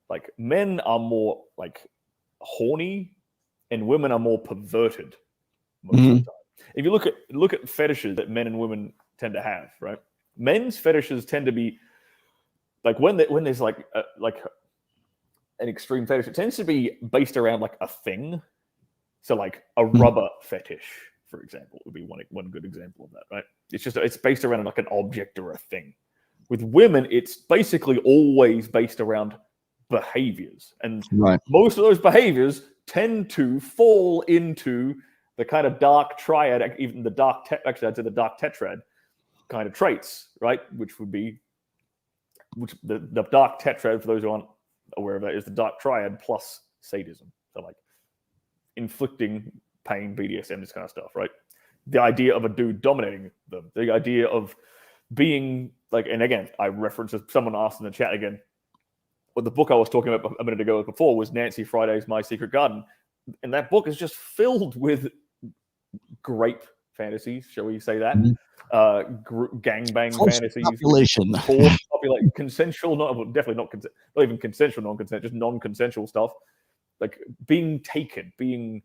like, men are more like horny, and women are more perverted most of the time. If you look at fetishes that men and women tend to have, right? Men's fetishes tend to be like when there's like an extreme fetish, it tends to be based around like a thing. So like a rubber fetish, for example, would be one good example of that, right? It's based around like an object or a thing. With women, it's basically always based around behaviors, and most of those behaviors tend to fall into the kind of dark triad, even the dark tetrad kind of traits, right? Which would be the dark tetrad, for those who aren't aware of that, is the dark triad plus sadism. So like inflicting pain, BDSM, this kind of stuff, right? The idea of a dude dominating them, the idea of being like, and again, I referenced, someone asked in the chat again, what the book I was talking about a minute ago before was Nancy Friday's My Secret Garden. And that book is just filled with grape fantasies, shall we say that? Gangbang fantasies. Population. Consensual, definitely not even consensual, non-consent, just non-consensual stuff. Like being taken, being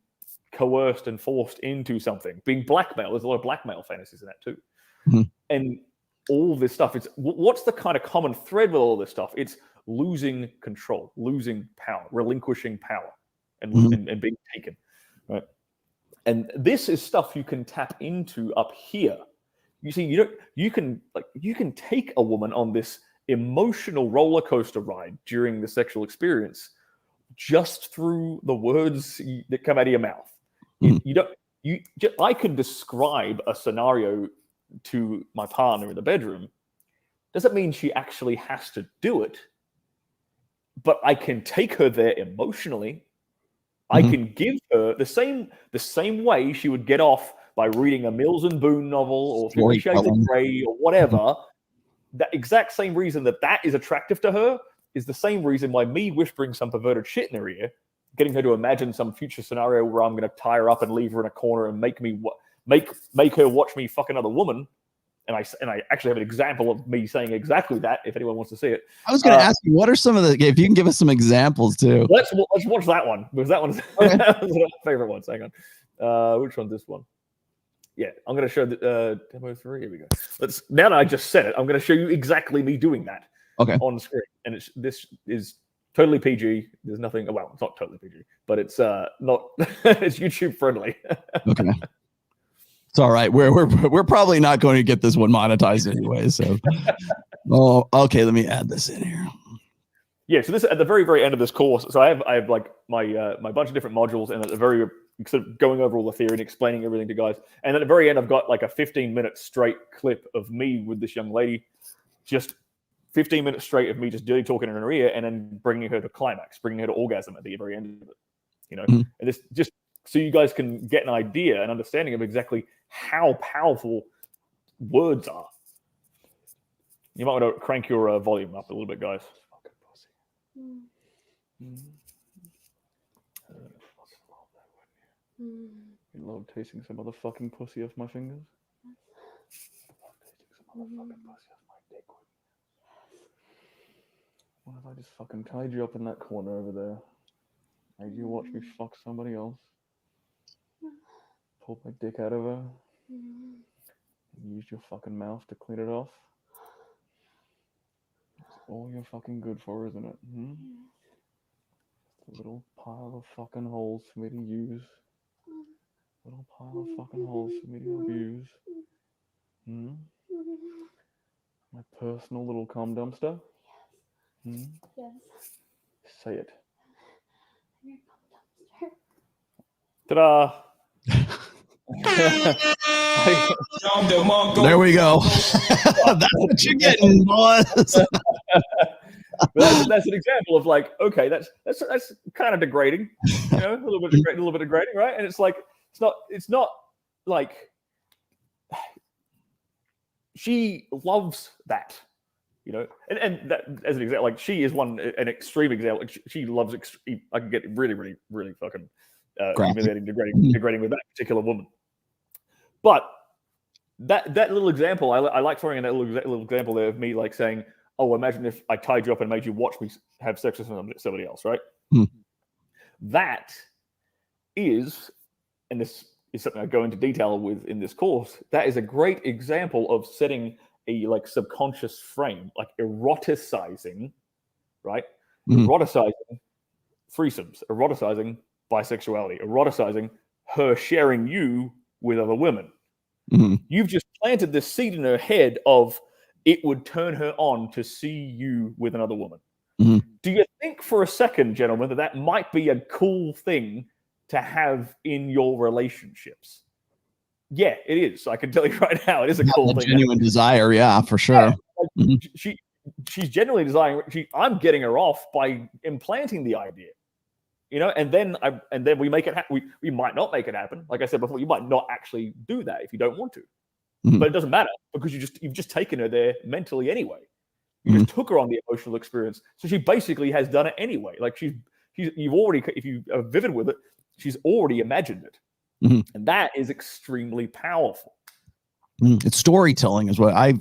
coerced and forced into something, being blackmailed. There's a lot of blackmail fantasies in that too. And all this stuff, what's the kind of common thread with all this stuff? It's losing control, losing power, relinquishing power, and being taken, right? And this is stuff you can tap into up here. You see, you can take a woman on this emotional roller coaster ride during the sexual experience just through the words that come out of your mouth. I could describe a scenario to my partner in the bedroom. Doesn't mean she actually has to do it, but I can take her there emotionally. I can give her the same way she would get off by reading a Mills and Boon novel or 50 Shades of Grey or whatever. That exact same reason that is attractive to her is the same reason why me whispering some perverted shit in her ear, getting her to imagine some future scenario where I'm going to tie her up and leave her in a corner and make her watch me fuck another woman. And I actually have an example of me saying exactly that, if anyone wants to see it. I was going to ask you, what are some of if you can give us some examples too. Let's watch that one, because that one's that was one of my favorite ones. Hang on. Which one's this one? Yeah, I'm going to show the demo 3. Here we go. Now that I just said it, I'm going to show you exactly me doing that on screen. And this is totally PG. There's nothing, well, it's not totally PG, but it's not, it's YouTube friendly. Okay. It's all right. We're probably not going to get this one monetized anyway. So, okay. Let me add this in here. Yeah. So this at the very, very end of this course. So I have like my bunch of different modules, and at the very sort of going over all the theory and explaining everything to guys. And at the very end, I've got like a 15-minute straight clip of me with this young lady, just 15 minutes straight of me just dirty talking in her ear, and then bringing her to climax, bringing her to orgasm at the very end of it. And this just so you guys can get an idea, an understanding of exactly how powerful words are. You might want to crank your volume up a little bit, guys. You love tasting some motherfucking pussy off my fingers? What if I just fucking tied you up in that corner over there? Made you watch me fuck somebody else? Pulled my dick out of her? And used your fucking mouth to clean it off? That's all you're fucking good for, isn't it? Just a little pile of fucking holes for me to use. Little pile of fucking holes for me to abuse. My personal little cum dumpster? Yes. Say it. Your cum dumpster. Ta-da! There we go. That's what you're getting, boys. That's an example of like, okay, that's kind of degrading, you know, a little bit degrading, right? And it's like, it's not like she loves that, you know, and that as an example, like she is an extreme example. Like she loves I can get really, really, really fucking humiliating, degrading with that particular woman. But that little example, I like throwing in that little example there of me like saying, oh, imagine if I tied you up and made you watch me have sex with somebody else, right? That is, and this is something I go into detail with in this course, that is a great example of setting a like subconscious frame, like eroticizing, right? Eroticizing threesomes, eroticizing bisexuality, eroticizing her sharing you with other women. You've just planted this seed in her head of it would turn her on to see you with another woman. Do you think for a second, gentlemen, that might be a cool thing to have in your relationships? Yeah, it is. I can tell you right now, it is a cool thing. Genuine desire, yeah, for sure. Yeah, like she's genuinely desiring. I'm getting her off by implanting the idea, you know. And then we make it. We might not make it happen. Like I said before, you might not actually do that if you don't want to. But it doesn't matter because you've just taken her there mentally anyway. You just took her on the emotional experience, so she basically has done it anyway. Like you've already, if you are vivid with it, she's already imagined it, and that is extremely powerful. It's storytelling as well. I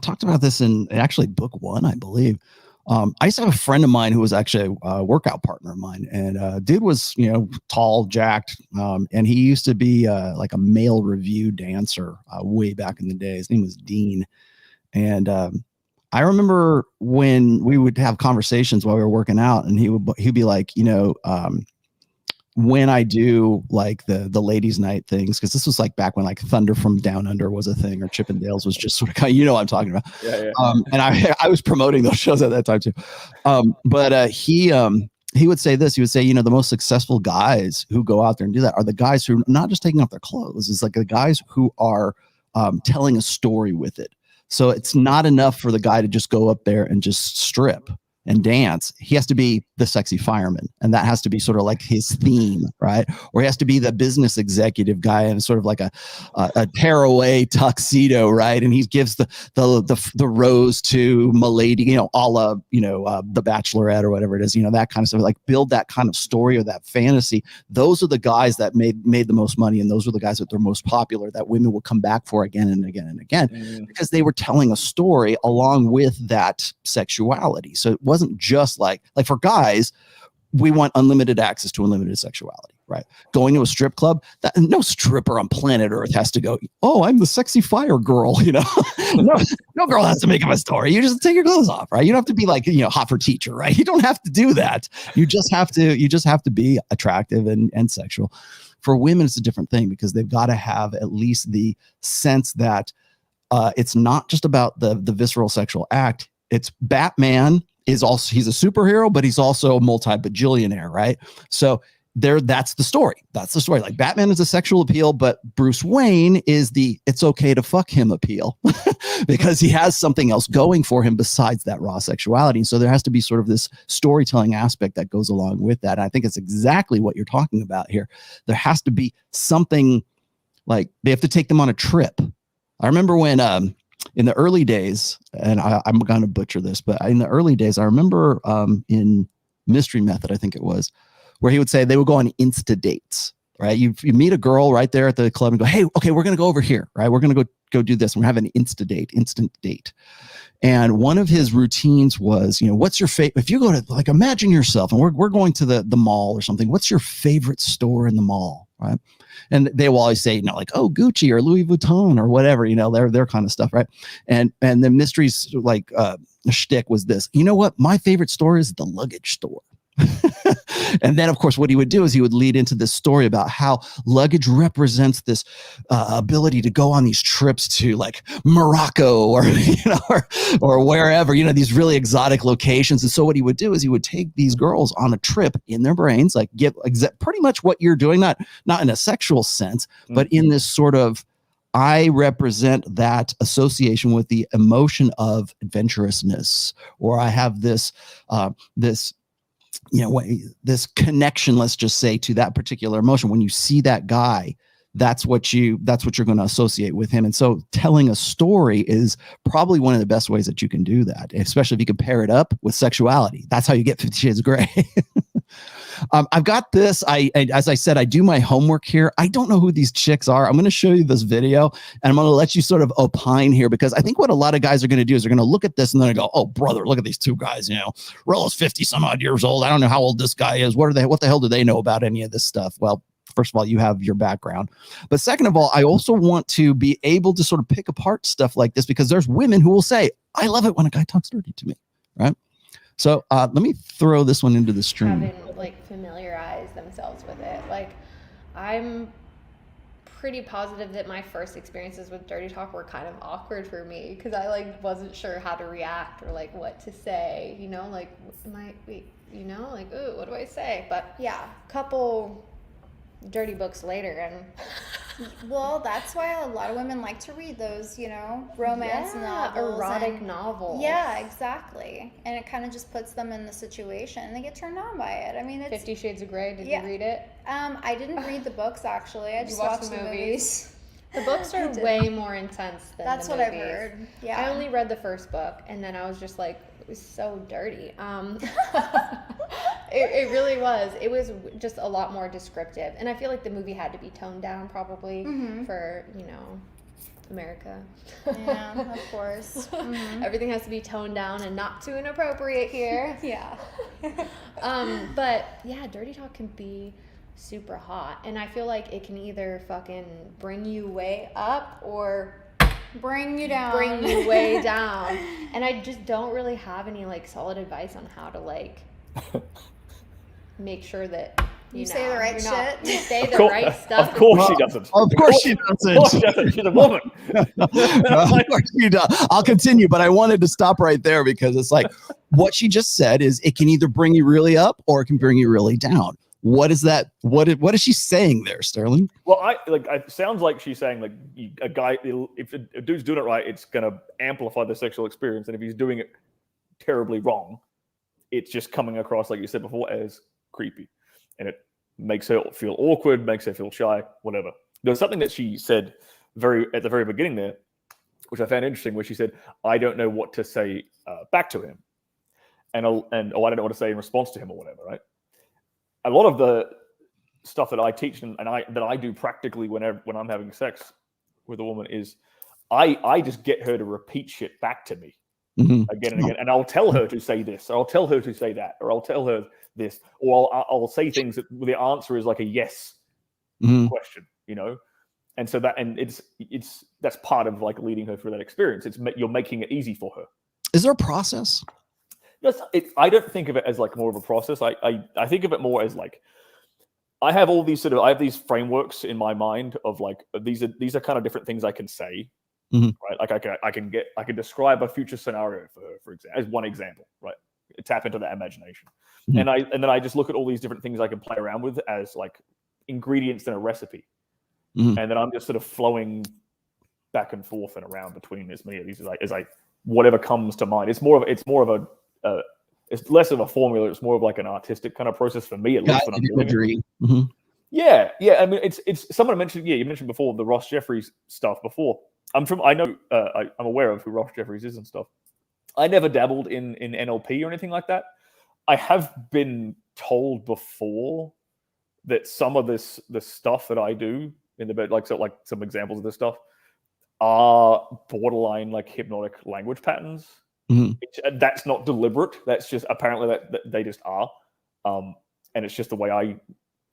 talked about this in actually book 1, I believe. I used to have a friend of mine who was actually a workout partner of mine, and dude was, you know, tall, jacked, and he used to be like a male review dancer way back in the day. His name was Dean, and I remember when we would have conversations while we were working out, and he'd be like, you know, when I do like the ladies' night things, because this was like back when like Thunder from Down Under was a thing, or Chippendales was just sort of kind of, you know what I'm talking about. Yeah. And I was promoting those shows at that time too. But he would say this. He would say, you know, the most successful guys who go out there and do that are the guys who are not just taking off their clothes. It's like the guys who are telling a story with it. So it's not enough for the guy to just go up there and just strip and dance. He has to be the sexy fireman, and that has to be sort of like his theme, right? Or he has to be the business executive guy in sort of like a tearaway tuxedo, right? And he gives the rose to Milady, you know, a la, you know, The Bachelorette or whatever it is, you know, that kind of stuff. Like build that kind of story or that fantasy. Those are the guys that made the most money, and those are the guys that they're most popular, that women will come back for again and again and again, because they were telling a story along with that sexuality. So it wasn't just like for guys, we want unlimited access to unlimited sexuality, right? Going to a strip club, that no stripper on planet Earth has to go, oh, I'm the sexy fire girl, you know. no girl has to make up a story. You just take your clothes off, right? You don't have to be like, you know, hot for teacher, right? You don't have to do that. You just have to be attractive and sexual. For women, it's a different thing, because they've got to have at least the sense that it's not just about the visceral sexual act. It's Batman he's a superhero, but he's also a multi-bajillionaire, right? So that's the story. That's the story. Like Batman is a sexual appeal, but Bruce Wayne is the it's okay to fuck him appeal because he has something else going for him besides that raw sexuality. And so there has to be sort of this storytelling aspect that goes along with that. And I think it's exactly what you're talking about here. There has to be something, like they have to take them on a trip. I remember when in the early days, and I'm going to butcher this, but in the early days, I remember in Mystery Method, I think it was, where he would say they would go on Insta dates, right? You meet a girl right there at the club and go, hey, okay, we're going to go over here, right? We're going to go go do this. We're having an instant date. And one of his routines was, what's your favorite, if you go to, like, imagine yourself and we're going to the mall or something, what's your favorite store in the mall, right? And they will always say, like, oh, Gucci or Louis Vuitton or whatever, their kind of stuff, right? And the mysteries, like, shtick was this, you know what? My favorite store is the luggage store. And then, of course, what he would do is he would lead into this story about how luggage represents this ability to go on these trips to, like, Morocco or or wherever, these really exotic locations. And so what he would do is he would take these girls on a trip in their brains, like pretty much what you're doing, not in a sexual sense, but in this sort of, I represent that association with the emotion of adventurousness, or I have this this connection, let's just say, to that particular emotion. When you see that guy, that's what you're going to associate with him. And so telling a story is probably one of the best ways that you can do that, especially if you can pair it up with sexuality. That's how you get 50 Shades of Grey. I've got this. As I said, I do my homework here. I don't know who these chicks are. I'm going to show you this video, and I'm going to let you sort of opine here, because I think what a lot of guys are going to do is they're going to look at this and then go, oh, brother, look at these two guys. Rollo's 50 some odd years old. I don't know how old this guy is. What the hell do they know about any of this stuff? Well, first of all, you have your background. But second of all, I also want to be able to sort of pick apart stuff like this, because there's women who will say, I love it when a guy talks dirty to me, right? So let me throw this one into the stream. Haven't, like, familiarized themselves with it. Like, I'm pretty positive that my first experiences with dirty talk were kind of awkward for me, because I, like, wasn't sure how to react or, like, what to say, like, ooh, what do I say? But yeah, couple dirty books later, and well, that's why a lot of women like to read those, romance novels, erotic novels. Yeah, exactly. And it kind of just puts them in the situation, and they get turned on by it. I mean, it's 50 Shades of Grey. Did you read it? I didn't read the books, actually. I just watched the movies. The books are way more intense than That's the what movies. I've heard. Yeah. I only read the first book, and then I was just like, it was so dirty. It really was. It was just a lot more descriptive. And I feel like the movie had to be toned down probably for, America. Yeah, of course. Everything has to be toned down and not too inappropriate here. Yeah. But yeah, dirty talk can be super hot. And I feel like it can either fucking bring you way up or bring you down. Bring you way down. And I just don't really have any, like, solid advice on how to, like, make sure that you say the right shit. You say the right stuff. Of course she doesn't. Of course she doesn't. Of course she doesn't. She's a woman. Of course she does. I'll continue, but I wanted to stop right there, because it's like what she just said is it can either bring you really up or it can bring you really down. What is that? What is she saying there, Sterling? Well, it sounds like she's saying, like, a guy, if a dude's doing it right, it's going to amplify the sexual experience. And if he's doing it terribly wrong, it's just coming across, like you said before, as creepy. And it makes her feel awkward, makes her feel shy, whatever. There's something that she said at the very beginning there, which I found interesting, where she said, I don't know what to say back to him. And I don't know what to say in response to him or whatever, right? A lot of the stuff that I teach and I do practically when I'm having sex with a woman is I just get her to repeat shit back to me again and again, and I'll tell her to say this, or I'll tell her to say that, or I'll tell her this, or I'll say things that the answer is like a yes question, and so that's part of, like, leading her through that experience. You're making it easy for her. Is there a process? I don't think of it as, like, more of a process. I think of it more as, like, I have these frameworks in my mind of, like, these are kind of different things I can say, right? Like I can describe a future scenario for her, for example, as one example, right? Tap into that imagination, and then I just look at all these different things I can play around with as, like, ingredients in a recipe, and then I'm just sort of flowing back and forth and around between as many of these as I whatever comes to mind. It's more of a it's less of a formula. It's more of, like, an artistic kind of process for me, at least when I'm doing it. Yeah. I mean, it's someone mentioned. Yeah, you mentioned before the Ross Jeffries stuff. Before I'm aware of who Ross Jeffries is and stuff. I never dabbled in NLP or anything like that. I have been told before that some of the stuff that I do in the bed, like some examples of this stuff, are borderline like hypnotic language patterns. That's not deliberate. That's just apparently that they just are. And it's just the way I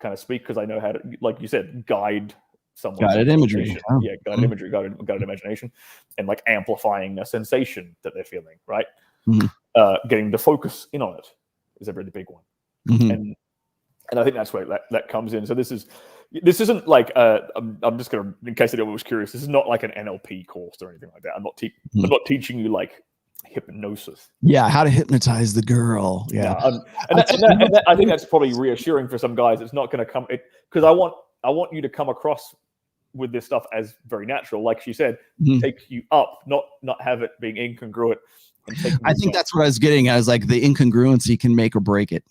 kind of speak because I know how to, like you said, guide someone. Guided imagery. Yeah, guided imagery, guided imagination, and like amplifying a sensation that they're feeling, right? Getting to focus in on it is a really big one. And I think that's where that comes in. So this isn't like I'm just gonna, in case anyone was curious, this is not like an NLP course or anything like that. I'm not teaching you like hypnosis. Yeah, how to hypnotize the girl. Yeah, and I think that's probably reassuring for some guys. It's not going to come because I want you to come across with this stuff as very natural, like she said, take you up, not have it being incongruent. I think that's what I was getting at. Is like the incongruency can make or break it.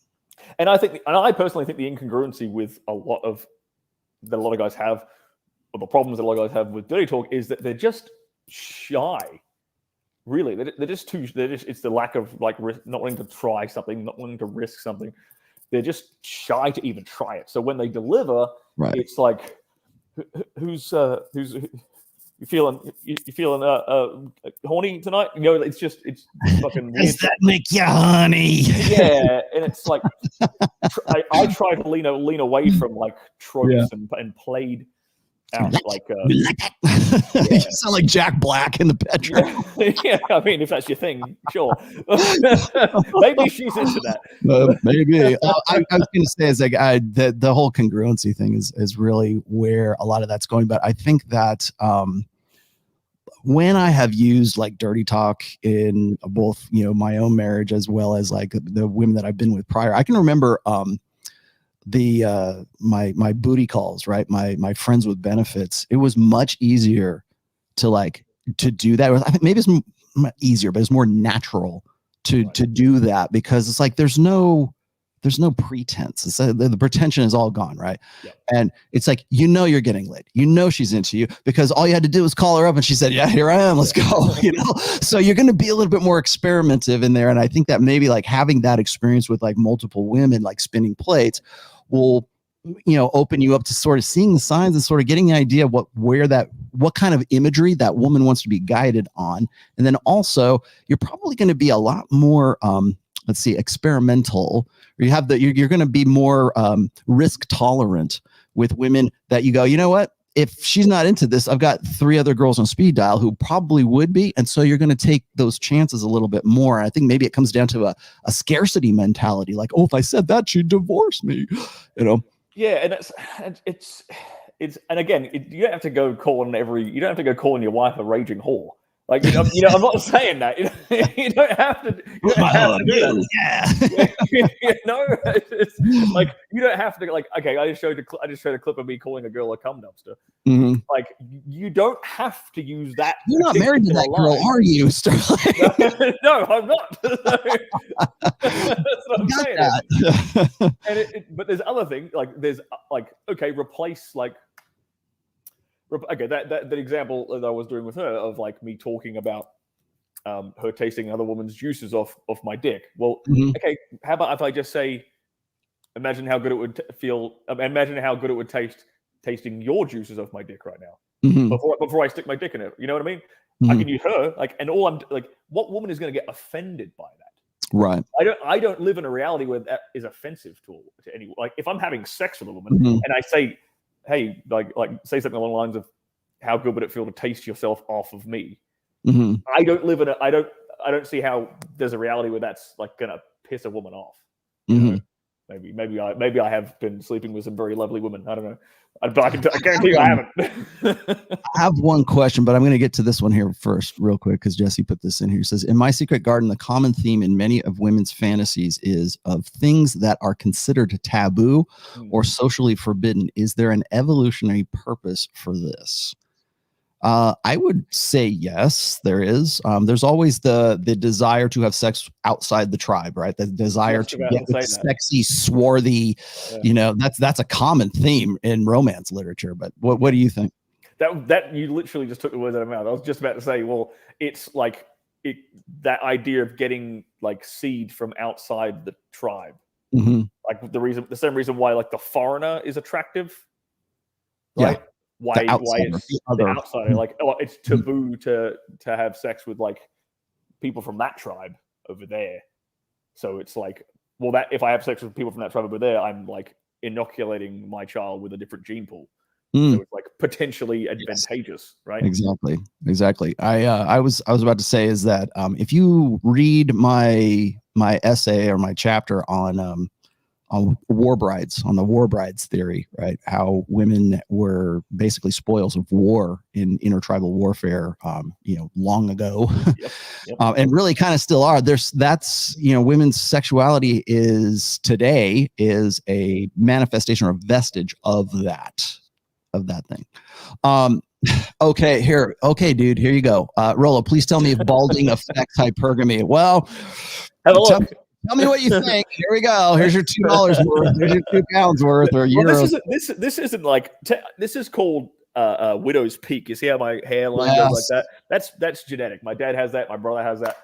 And I personally think the incongruency with a lot of guys have, or the problems that a lot of guys have with dirty talk, is that they're just shy. Really, they're just too. It's the lack of like not wanting to try something, not wanting to risk something. They're just shy to even try it. So when they deliver, it's like, who's you feeling horny tonight? You know, it's fucking weird. Does that make you honey? Yeah, and it's like I try to lean away from like tropes and played out like you sound like Jack Black in the bedroom. Yeah, I mean, if that's your thing, sure. Maybe she's into that. Maybe. I was going to say is like the whole congruency thing is really where a lot of that's going. But I think that when I have used like dirty talk in both, you know, my own marriage as well as like the women that I've been with prior, I can remember my booty calls, right? My friends with benefits. It was much easier to do that. I think maybe it's not easier, but it's more natural to do that because it's like there's no pretense. It's the pretension is all gone, right? Yeah. And it's like, you know, you're getting laid. You know she's into you because all you had to do was call her up and she said, yeah, here I am. Let's go. You know, so you're going to be a little bit more experimentative in there. And I think that maybe like having that experience with like multiple women, like spinning plates, will, you know, open you up to sort of seeing the signs and sort of getting an idea of what kind of imagery that woman wants to be guided on. And then also you're probably going to be a lot more, experimental. You're going to be more risk tolerant with women that you go, you know what? If she's not into this, I've got 3 other girls on speed dial who probably would be. And so you're going to take those chances a little bit more. I think maybe it comes down to a scarcity mentality. Like, oh, if I said that, she'd divorce me, you know? Yeah. And it's, and again, you don't have to go calling your wife a raging whore. Like, you know, I'm not saying that. You don't have to. You don't have to do that. Yeah. You know, it's like you don't have to. Like, okay, I just showed a clip of me calling a girl a cum dumpster. Like, you don't have to use that. You're not married to that girl, are you, Sterling? No, I'm not. That's what I'm saying. And but there's other things like there's like replace like. Okay, that example that I was doing with her of like me talking about her tasting another woman's juices off my dick. Well, okay, how about if I just say, imagine how good it would feel. Imagine how good it would taste tasting your juices off my dick right now before I stick my dick in it. You know what I mean? I can use her like, and all I'm like, what woman is going to get offended by that? Right. I don't live in a reality where that is offensive to anyone. Like if I'm having sex with a woman and I say, hey, like say something along the lines of how good would it feel to taste yourself off of me? I don't live in I don't see how there's a reality where that's like gonna piss a woman off. You know? Maybe I have been sleeping with some very lovely women. I don't know. But I guarantee you I haven't. I have one question, but I'm going to get to this one here first real quick because Jesse put this in here. He says, in my secret garden, the common theme in many of women's fantasies is of things that are considered taboo or socially forbidden. Is there an evolutionary purpose for this? I would say yes, there is. There's always the desire to have sex outside the tribe, right? The desire to get with sexy, swarthy, you know, that's a common theme in romance literature. But what do you think? That you literally just took the words out of my mouth. I was just about to say, well, it's like that idea of getting like seed from outside the tribe. Like the same reason why like the foreigner is attractive, right? why outsider, it's the the other. outsider. Like, oh, it's taboo to have sex with like people from that tribe over there. So it's like, well, that if I have sex with people from that tribe over there, I'm like inoculating my child with a different gene pool. So it's like potentially advantageous, right? Exactly. I was about to say is that if you read my essay or my chapter on war brides, on the war brides theory, right? How women were basically spoils of war in intertribal warfare, long ago, and really kind of still are. That's women's sexuality is today is a manifestation or a vestige of that thing. Okay, dude, here you go. Rollo, please tell me if balding affects hypergamy. Well, tell me what you think. Here we go. Here's your $2 worth. Here's your £2 worth or euros. This isn't like this is called widow's peak. You see how my hairline goes like that? That's genetic. My dad has that. My brother has that.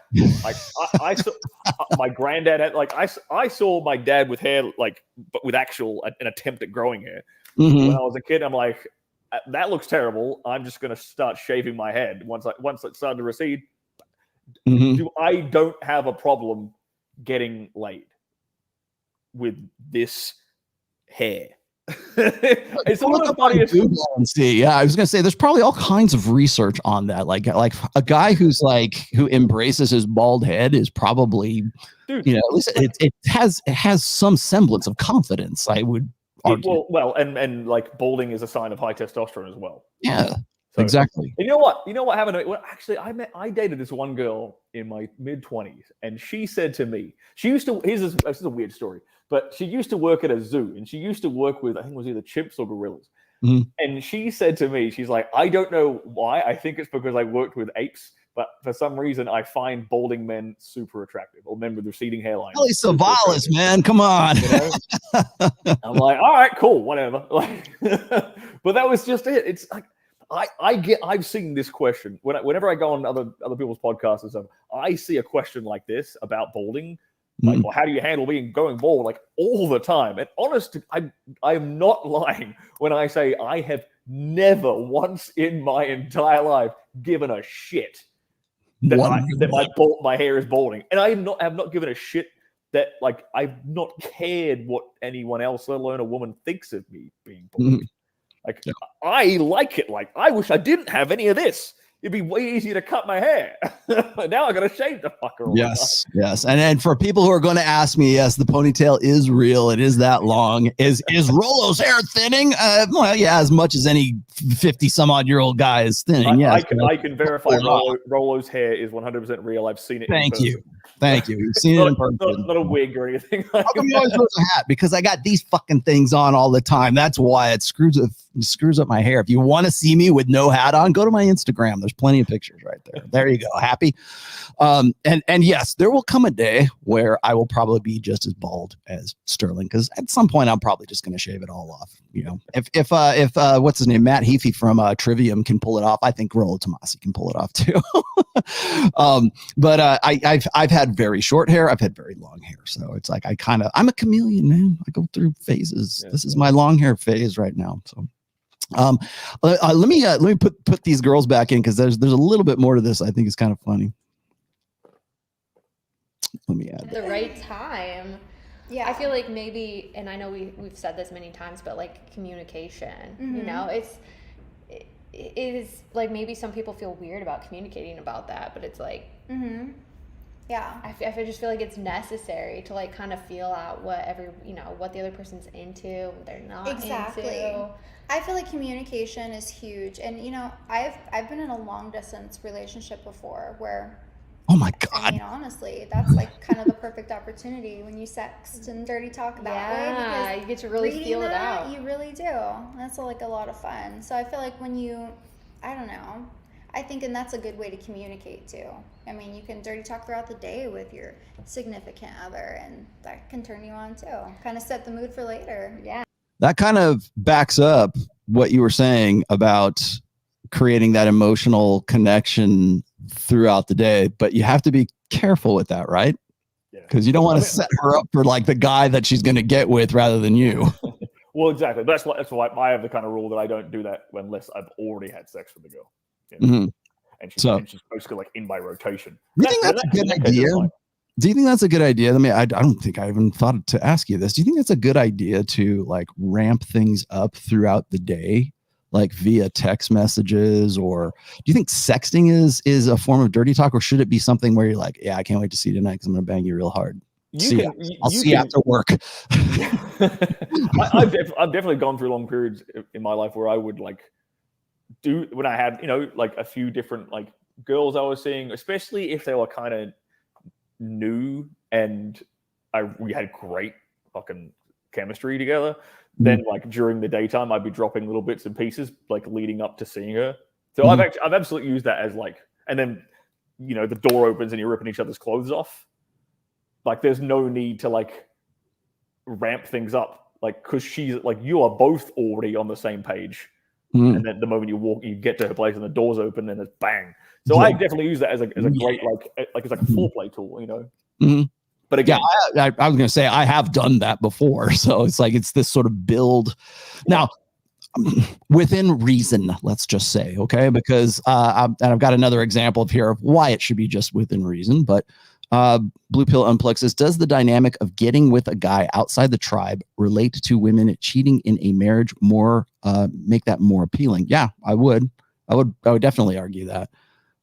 Like I saw my granddad had I saw my dad with hair like but with an attempt at growing hair. When I was a kid, I'm like, that looks terrible. I'm just gonna start shaving my head once it started to recede. I don't have a problem getting laid with this hair. It's one of the funniest. Yeah, I was gonna say there's probably all kinds of research on that. Like a guy who embraces his bald head is probably, at least it has some semblance of confidence. I would argue. And like balding is a sign of high testosterone as well. Yeah. So, exactly. And you know what happened? Well, actually, I dated this one girl in my mid-20s, and she said to me, this is a weird story, but she used to work at a zoo, and she used to work with, I think it was either chimps or gorillas. And she said to me, she's like, I don't know why. I think it's because I worked with apes, but for some reason, I find balding men super attractive, or men with receding hairline. Holy Savalas, man, come on. I'm like, all right, cool, whatever. Like, but that was just it. It's like, I've seen this question whenever I go on other people's podcasts and stuff. I see a question like this about balding, like, well, how do you handle going bald? Like all the time. And honestly, I am not lying when I say I have never once in my entire life given a shit that my hair is balding, and I have not given a shit that like I've not cared what anyone else, let alone a woman, thinks of me being bald. Like, I like it. Like, I wish I didn't have any of this. It'd be way easier to cut my hair. Now I got to shave the fucker. Yes. And for people who are going to ask me, yes, the ponytail is real. It is that long. Is Rollo's hair thinning? Well, yeah, as much as any 50-some-odd-year-old guy is thinning. Yes, I can verify Rollo's hair is 100% real. I've seen it. Thank you. You've seen it in person. Not a wig or anything. How come you always wear a hat? Because I got these fucking things on all the time. That's why it screws up my hair. If you want to see me with no hat on, go to my Instagram. There's plenty of pictures right there. There you go. Happy. And yes, there will come a day where I will probably be just as bald as Stirling, because at some point I'm probably just going to shave it all off. If what's his name, Matt Heafy from Trivium can pull it off, I think Rollo Tomassi can pull it off too. But I've had very short hair. I've had very long hair. So it's like I'm a chameleon, man. I go through phases. Yeah, this is my long hair phase right now. So let me put these girls back in, because there's a little bit more to this. I think it's kind of funny. Let me add the right time. Yeah, I feel like maybe, and I know we've said this many times, but like communication, it is like maybe some people feel weird about communicating about that, but it's like, yeah, I just feel like it's necessary to like kind of feel out what the other person's into, what they're not into. I feel like communication is huge, and I've been in a long distance relationship before where, oh my God, I mean, honestly, that's like kind of the perfect opportunity when you sext and dirty talk that way, because you get to really feel it out. You really do. That's like a lot of fun. So I feel like when I think, and that's a good way to communicate too. I mean, you can dirty talk throughout the day with your significant other, and that can turn you on too. Kind of set the mood for later. Yeah. That kind of backs up what you were saying about creating that emotional connection throughout the day, but you have to be careful with that, right? Because you don't want to set her up for like the guy that she's going to get with rather than you. Well, exactly. That's why I have the kind of rule that I don't do that unless I've already had sex with the girl. Mhm. And So- she's supposed to like in my rotation. Do you think that's a good idea? Do you think that's a good idea? I mean, I don't think I even thought to ask you this. Do you think it's a good idea to like ramp things up throughout the day, like via text messages? Or do you think sexting is a form of dirty talk, or should it be something where you're like, yeah, I can't wait to see you tonight because I'm going to bang you real hard? I'll see you after work. I've definitely gone through long periods in my life where I would like do when I had like a few different like girls I was seeing, especially if they were kind of new and we had great fucking chemistry together. Then like during the daytime I'd be dropping little bits and pieces like leading up to seeing her. So I've absolutely used that as like, and then the door opens and you're ripping each other's clothes off. Like there's no need to like ramp things up, like because she's like you are both already on the same page. And then the moment you get to her place and the door's open and it's bang. So I definitely use that as a great like it's like a foreplay tool, But again, I was going to say I have done that before, so it's like it's this sort of build. Now, within reason, let's just say, okay, because I've got another example of here of why it should be just within reason, but. Blue Pill Unplugged says, does the dynamic of getting with a guy outside the tribe relate to women cheating in a marriage more, make that more appealing? Yeah, I would definitely argue that.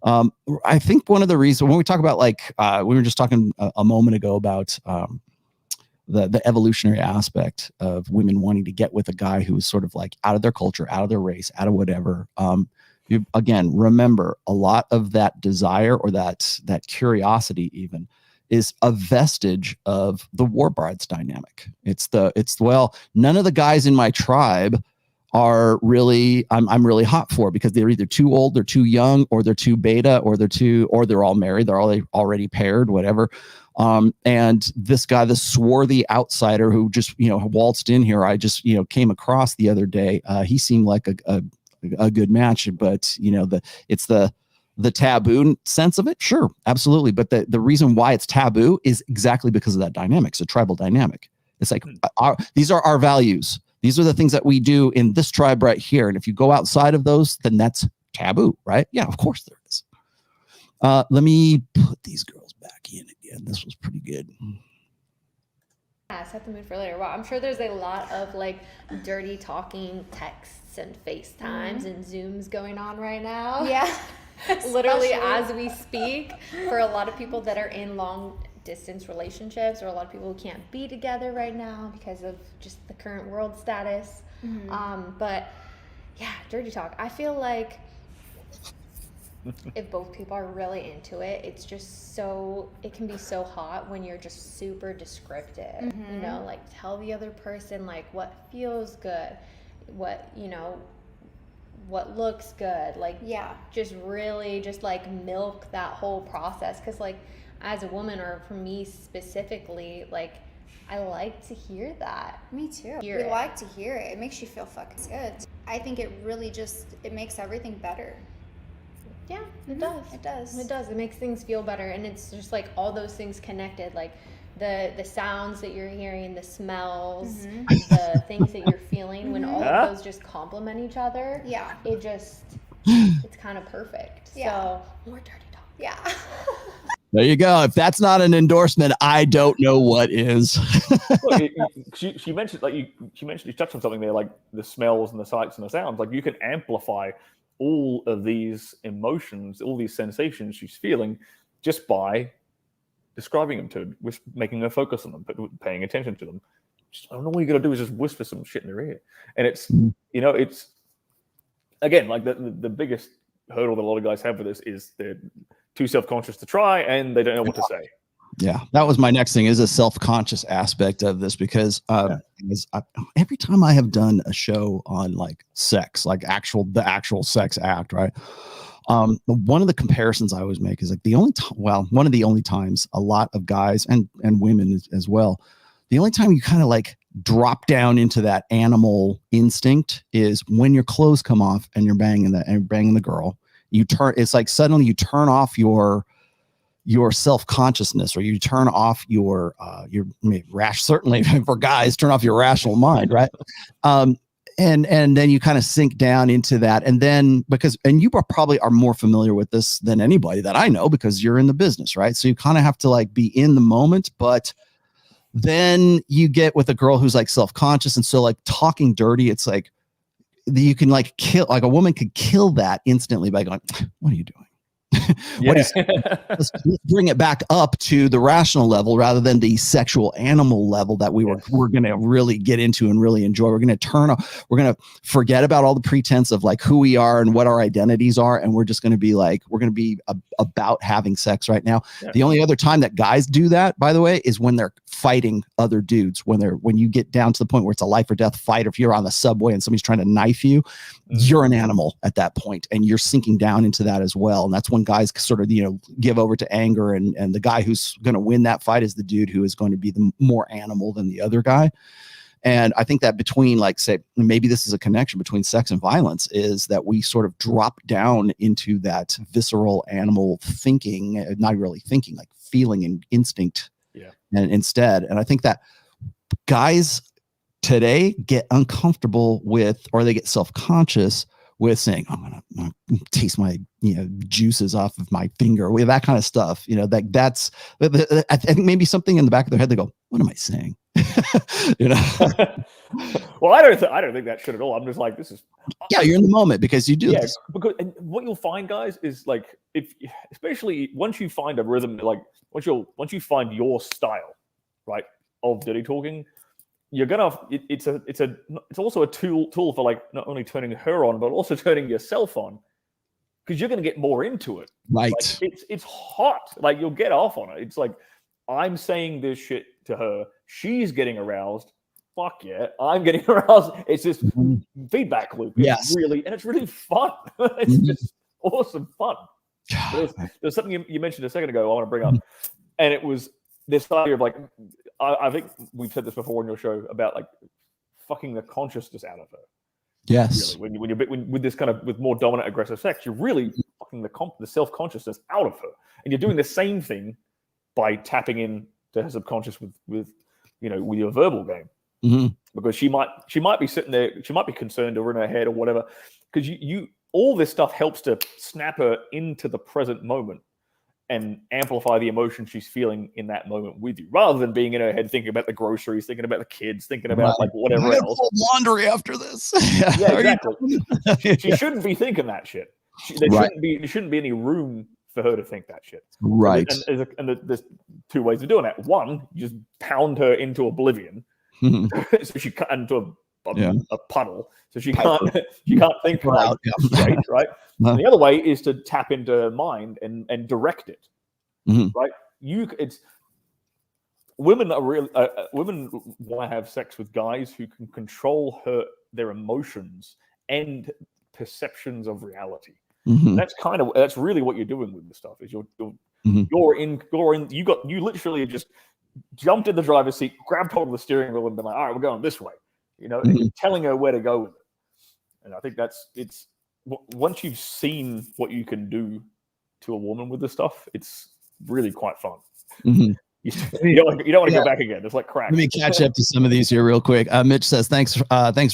I think one of the reasons when we talk about like, we were just talking a moment ago about the evolutionary aspect of women wanting to get with a guy who is sort of like out of their culture, out of their race, out of whatever. Again, remember a lot of that desire or that curiosity even is a vestige of the war brides dynamic. It's well, none of the guys in my tribe are really I'm really hot for because they're either too old, they're too young, or they're too beta, or they're all married, they're already paired, whatever. And this guy, this swarthy outsider who just waltzed in here, I just came across the other day. He seemed like a good match, but it's the taboo sense of it. Sure, absolutely. But the reason why it's taboo is exactly because of that dynamic. It's a tribal dynamic. It's like these are our values. These are the things that we do in this tribe right here. And if you go outside of those, then that's taboo, right? Yeah, of course there is. Let me put these girls back in again. This was pretty good. Yeah, set the mood for later. Well, I'm sure there's a lot of like dirty talking texts and FaceTimes and Zooms going on right now. Yeah. Literally as we speak, for a lot of people that are in long distance relationships, or a lot of people who can't be together right now because of just the current world status. But yeah, dirty talk. I feel like if both people are really into it, it's just it can be so hot when you're just super descriptive, like tell the other person like what feels good, what what looks good, like just really just like milk that whole process. Because like as a woman, or for me specifically, like I like to hear that. Me too. We like to hear it. It makes you feel fucking good. I think it really it makes everything better. Yeah, it does. It does. It does. It makes things feel better, and it's just like all those things connected, like the sounds that you're hearing, the smells, the things that you're feeling. When all of those just complement each other, it's kind of perfect. So more dirty talk. Yeah. There you go. If that's not an endorsement, I don't know what is. Look, she mentioned you touched on something there, like the smells and the sights and the sounds. Like you can amplify all of these emotions, all these sensations she's feeling, just by describing them to her, making her focus on them, paying attention to them. I don't know what you got to do is just whisper some shit in her ear, and it's it's again like the biggest hurdle that a lot of guys have with this is they're too self-conscious to try, and they don't know what to say. Yeah, that was my next thing, is a self-conscious aspect of this, because every time I have done a show on like sex, like the actual sex act, right? One of the comparisons I always make is like one of the only times a lot of guys and women as well, the only time you kind of like drop down into that animal instinct is when your clothes come off and you're banging the girl. It's like suddenly you turn off your your self-consciousness, or you turn off your rash, certainly for guys, turn off your rational mind, right? And then you kind of sink down into that. And then and you probably are more familiar with this than anybody that I know, because you're in the business, right? So you kind of have to like be in the moment, but then you get with a girl who's like self-conscious. And so like talking dirty, it's like you can like kill, like a woman could kill that instantly by going, what are you doing? Let's bring it back up to the rational level rather than the sexual animal level that we're going to really get into and really enjoy. We're going to forget about all the pretense of like who we are and what our identities are, and we're just going to be like, we're going to be about having sex right now. The only other time that guys do that, by the way, is when they're fighting other dudes. When you get down to the point where it's a life or death fight, or if you're on the subway and somebody's trying to knife you, you're an animal at that point, and you're sinking down into that as well. And that's when guys sort of, give over to anger, and the guy who's going to win that fight is the dude who is going to be the more animal than the other guy. And I think that between, like, say, maybe this is a connection between sex and violence, is that we sort of drop down into that visceral animal thinking, not really thinking, like feeling and instinct. And instead, and I think that guys today get uncomfortable with, or they get self-conscious with saying, I'm gonna taste my juices off of my finger, with that kind of stuff. That's I think maybe something in the back of their head, they go, what am I saying? Well, I don't think that should at all. I'm just like, this is you're in the moment because you do this. Because and what you'll find, guys, is like, especially once you find a rhythm, like once you find your style, right, of dirty talking, you're gonna. It's also a tool for like not only turning her on, but also turning yourself on, because you're gonna get more into it. Right. Like, it's hot. Like, you'll get off on it. It's like, I'm saying this shit to her, she's getting aroused. Fuck yeah, I'm getting aroused. It's this feedback loop. It's really fun. It's just awesome fun. There's something you mentioned a second ago I want to bring up, and it was this idea of like, I think we've said this before on your show about like fucking the consciousness out of her. Yes. Really, when you're with this kind of, with more dominant aggressive sex, you're really fucking the self-consciousness out of her, and you're doing the same thing by tapping in to her subconscious with your verbal game. Because she might be sitting there, she might be concerned or in her head or whatever, because you all this stuff helps to snap her into the present moment and amplify the emotion she's feeling in that moment with you, rather than being in her head thinking about the groceries, thinking about the kids, thinking about like whatever else. Laundry after this. Yeah, exactly. She shouldn't be thinking that shit. There shouldn't be any room for her to think that shit. Right. And there's two ways of doing that. One, you just pound her into oblivion, so she cut into a puddle, so she can't think right, straight, right? And the other way is to tap into her mind and direct it, right? Women are really women want to have sex with guys who can control their emotions and perceptions of reality. That's really what you're doing with this stuff. Is you literally just jumped in the driver's seat, grabbed hold of the steering wheel, and been like, all right, we're going this way. And you're telling her where to go with it. And I think it's once you've seen what you can do to a woman with this stuff, it's really quite fun. You don't want to go back again. It's like crack. Let me catch up to some of these here real quick. Mitch says, thanks,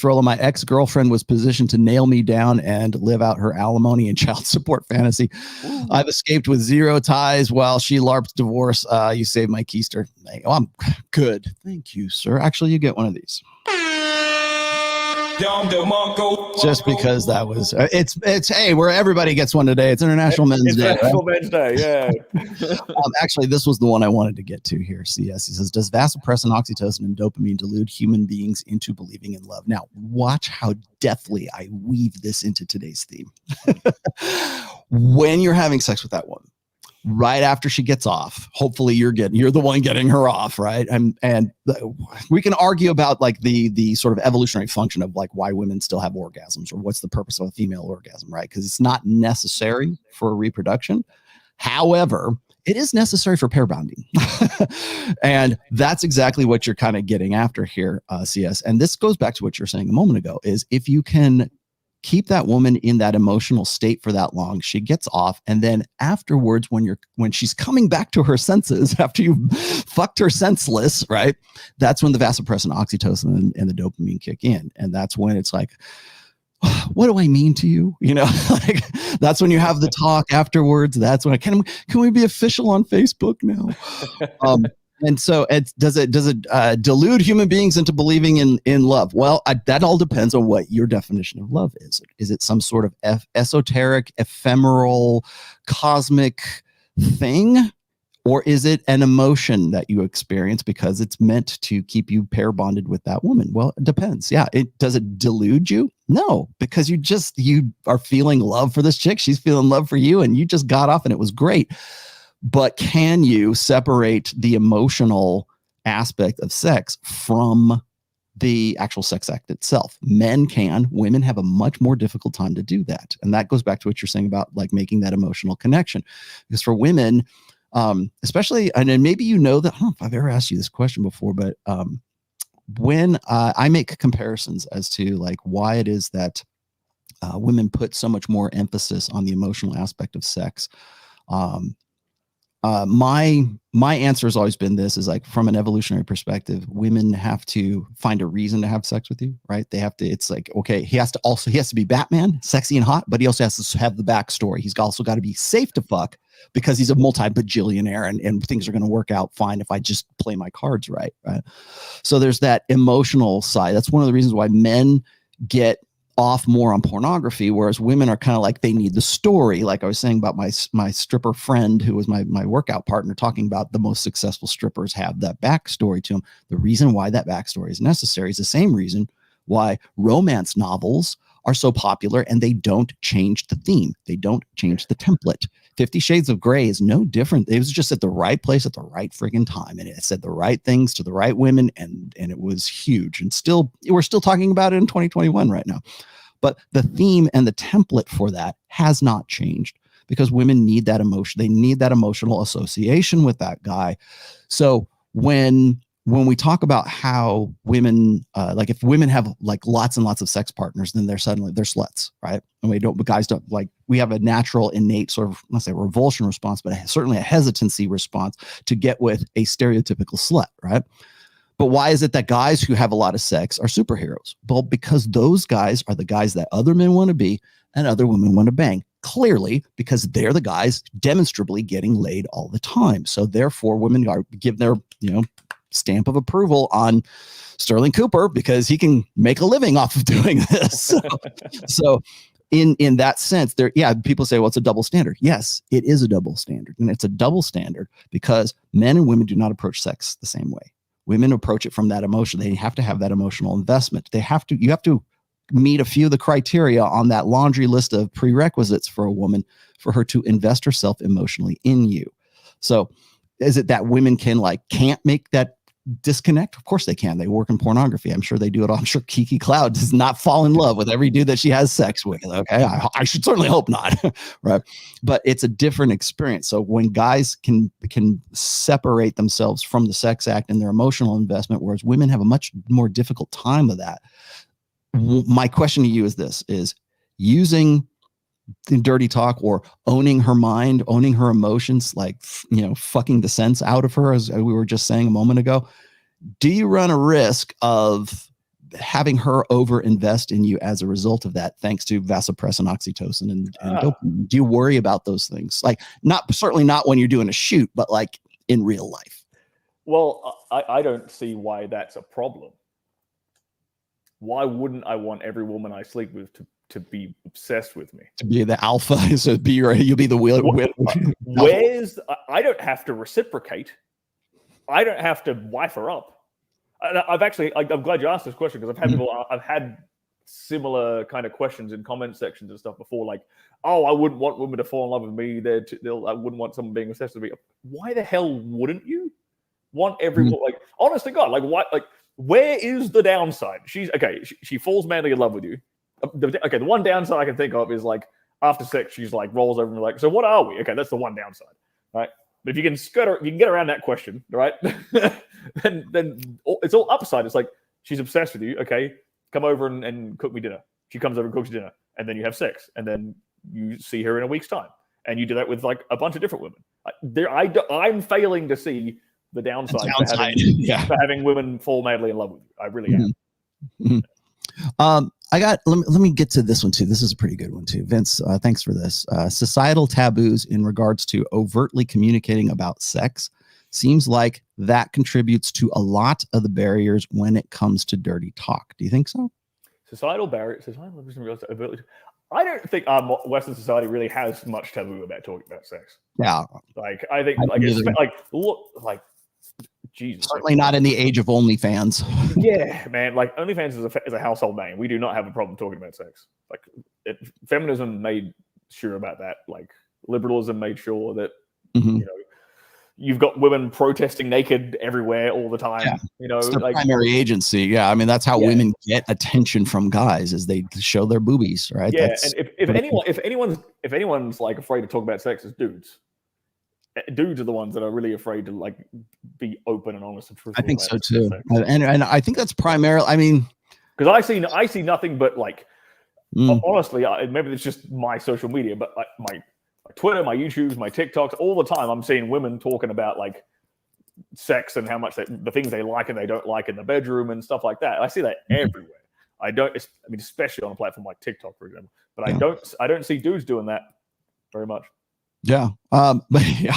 Rollo. My ex-girlfriend was positioned to nail me down and live out her alimony and child support fantasy. Ooh. I've escaped with zero ties while she LARPed divorce. You saved my keister. Oh, I'm good. Thank you, sir. Actually, you get one of these. Just because that was it's hey, where everybody gets one today. It's International Men's Day. International Men's Day, yeah. Actually, this was the one I wanted to get to here. CS, he says, does vasopressin, oxytocin, and dopamine delude human beings into believing in love? Now, watch how deftly I weave this into today's theme. When you're having sex with that woman, right after she gets off, hopefully you're the one getting her off, right? And we can argue about like the sort of evolutionary function of like why women still have orgasms, or what's the purpose of a female orgasm, right? Because it's not necessary for reproduction. However, it is necessary for pair bonding. And that's exactly what you're kind of getting after here, CS. And this goes back to what you're saying a moment ago, is if you can keep that woman in that emotional state for that long. She gets off, and then afterwards, when she's coming back to her senses after you fucked her senseless, right? That's when the vasopressin, oxytocin, and the dopamine kick in, and that's when it's like, what do I mean to you? You know, like that's when you have the talk afterwards. That's when can we be official on Facebook now? And so does it delude human beings into believing in love? Well, that all depends on what your definition of love is. Is it some sort of esoteric, ephemeral, cosmic thing? Or is it an emotion that you experience because it's meant to keep you pair bonded with that woman? Well, it depends. Yeah. Does it delude you? No, because you are feeling love for this chick. She's feeling love for you, and you just got off and it was great. But can you separate the emotional aspect of sex from the actual sex act itself? Men can. Women have a much more difficult time to do that. And that goes back to what you're saying about like making that emotional connection. Because for women, especially, and then maybe you know that, I don't know if I've ever asked you this question before, but when I make comparisons as to like why it is that women put so much more emphasis on the emotional aspect of sex, my answer has always been this: is like, from an evolutionary perspective, women have to find a reason to have sex with you, right? They have to, it's like, okay, he has to be Batman, sexy and hot, but he also has to have the backstory. He's also got to be safe to fuck because he's a multi-bajillionaire, and things are going to work out fine if I just play my cards right. So there's that emotional side. That's one of the reasons why men get off more on pornography, whereas women are kind of like, they need the story. Like I was saying about my stripper friend who was my workout partner, talking about the most successful strippers have that backstory to them. The reason why that backstory is necessary is the same reason why romance novels are so popular, and they don't change the theme. They don't change the template. 50 Shades of Grey is no different. It was just at the right place at the right friggin' time, and it said the right things to the right women, and it was huge. And we're still talking about it in 2021 right now. But the theme and the template for that has not changed, because women need that emotion. They need that emotional association with that guy. So when we talk about how women, like if women have like lots and lots of sex partners, then they're sluts, right? And guys don't, like, we have a natural innate sort of, let's say, revulsion response, but certainly a hesitancy response to get with a stereotypical slut, right? But why is it that guys who have a lot of sex are superheroes? Well, because those guys are the guys that other men want to be and other women want to bang. Clearly, because they're the guys demonstrably getting laid all the time. So therefore, women give their, stamp of approval on Stirling Cooper because he can make a living off of doing this. So in that sense, people say, well, it's a double standard. Yes, it is a double standard. And it's a double standard because men and women do not approach sex the same way. Women approach it from that emotion. They have to have that emotional investment. You have to meet a few of the criteria on that laundry list of prerequisites for a woman for her to invest herself emotionally in you. So is it that women can't make that disconnect? Of course they can. They work in pornography. I'm sure they do it all. I'm sure Kiki Cloud does not fall in love with every dude that she has sex with. Okay. I should certainly hope not. Right. But it's a different experience. So when guys can separate themselves from the sex act and their emotional investment, whereas women have a much more difficult time of that. My question to you is this: is using dirty talk or owning her mind, owning her emotions, fucking the sense out of her, as we were just saying a moment ago, do you run a risk of having her over invest in you as a result of that, thanks to vasopressin, oxytocin, and dopamine? Do you worry about those things? Certainly not when you're doing a shoot, but like in real life. Well, I don't see why that's a problem. Why wouldn't I want every woman I sleep with to be obsessed with me? To be the alpha, so you'll be the wheel. I don't have to reciprocate. I don't have to wife her up. I'm glad you asked this question, because I've had similar kind of questions in comment sections and stuff before, like, oh, I wouldn't want women to fall in love with me. I wouldn't want someone being obsessed with me. Why the hell wouldn't you want everyone? Like, honest to God, like, what? Like, where is the downside? She falls madly in love with you. The one downside I can think of is, like, after sex, she's like rolls over and like, so what are we? Okay, that's the one downside, right? But if you can get around that question, right? then it's all upside. It's like, she's obsessed with you. Okay, come over and cook me dinner. She comes over and cooks dinner, and then you have sex, and then you see her in a week's time, and you do that with like a bunch of different women. I'm failing to see the downside for having women fall madly in love with you. I really am. Let me get to this one too. This is a pretty good one too. Vince, thanks for this. Societal taboos in regards to overtly communicating about sex seems like that contributes to a lot of the barriers when it comes to dirty talk. Do you think so? Societal barriers. I don't think Western society really has much taboo about talking about sex. Yeah. Like I think Jesus. Certainly not in the age of OnlyFans. Yeah, man. Like OnlyFans is a household name. We do not have a problem talking about sex. Like feminism made sure about that. Like liberalism made sure that you've got women protesting naked everywhere all the time. Yeah. It's their primary agency. Yeah, I mean that's how women get attention from guys, is they show their boobies, right? Yeah, and if anyone's like afraid to talk about sex, it's dudes. Dudes are the ones that are really afraid to like be open and honest and truthful. I think so too, and I think that's primarily. I mean, because I see nothing but like honestly, maybe it's just my social media, but like my Twitter, my YouTubes, my TikToks, all the time I'm seeing women talking about like sex and how much the things they like and they don't like in the bedroom and stuff like that. I see that everywhere. I mean, especially on a platform like TikTok, for example. But I don't see dudes doing that very much. Yeah. But yeah.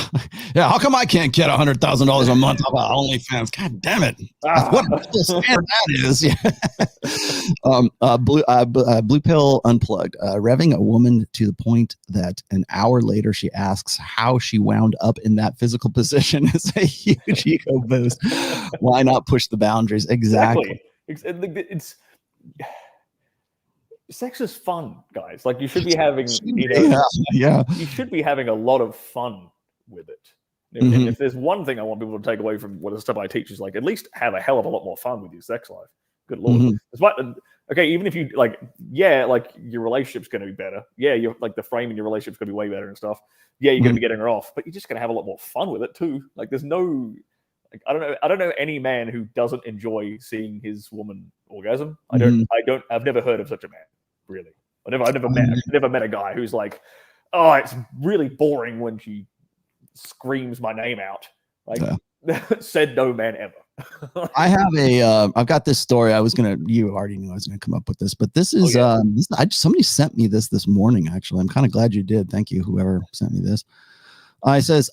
How come I can't get $100,000 a month off of OnlyFans? God damn it. What a standard that is. Blue Pill Unplugged. Revving a woman to the point that an hour later she asks how she wound up in that physical position is a huge ego boost. Why not push the boundaries? Exactly. It's sex is fun, guys. Like you should be having, you should be having a lot of fun with it. And if there's one thing I want people to take away from what the stuff I teach is like, at least have a hell of a lot more fun with your sex life. Good Lord. Okay, even if you like your relationship's going to be better. Yeah, you're like the frame in your relationship's going to be way better and stuff. Yeah, you're going to be getting her off, but you're just going to have a lot more fun with it too. Like there's no, like, I don't know any man who doesn't enjoy seeing his woman orgasm. I've never heard of such a man. Really, I've never met a guy who's like, oh, it's really boring when she screams my name out. Like, said no man ever. I have I've got this story. You already knew I was gonna come up with this, but this is somebody sent me this morning. Actually, I'm kind of glad you did. Thank you, whoever sent me this. It says,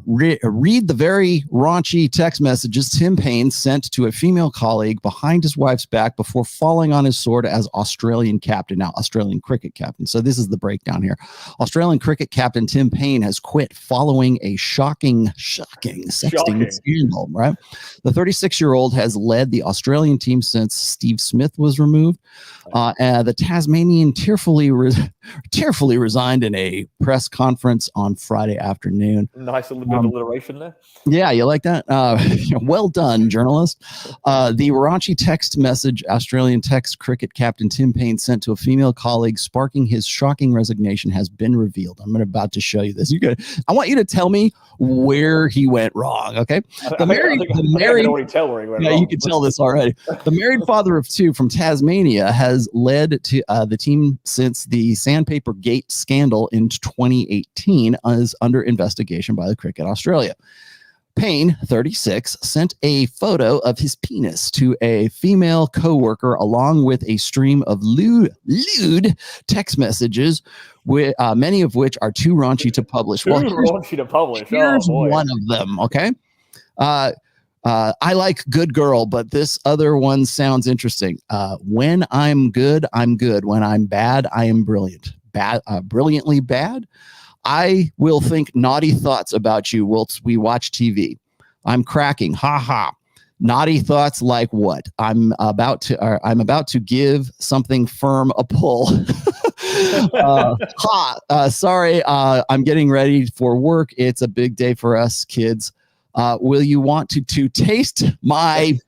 read the very raunchy text messages Tim Payne sent to a female colleague behind his wife's back before falling on his sword as Australian captain, now Australian cricket captain. So this is the breakdown here. Australian cricket captain Tim Payne has quit following a shocking sexting scandal, right? The 36-year-old has led the Australian team since Steve Smith was removed. The Tasmanian tearfully resigned in a press conference on Friday afternoon. Nice little bit of alliteration there. Yeah, you like that? Well done, journalist. The raunchy text message Australian text cricket captain Tim Payne sent to a female colleague, sparking his shocking resignation, has been revealed. I'm about to show you this. I want you to tell me where he went wrong. Okay, I can already tell where he went wrong. You can tell this already. The married father of two from Tasmania has led to the team since the Sandpaper Gate scandal in 2018, is under investigation by the Cricket Australia. Payne, 36, sent a photo of his penis to a female co-worker along with a stream of lewd text messages, many of which are too raunchy to publish. Here's one of them, okay? I like good girl, but this other one sounds interesting. When I'm good, I'm good. When I'm bad, I am brilliant. Brilliantly bad. I will think naughty thoughts about you whilst we watch TV. I'm cracking. Ha ha. Naughty thoughts like what? I'm about to give something firm a pull. Sorry. I'm getting ready for work. It's a big day for us kids. Will you want to taste my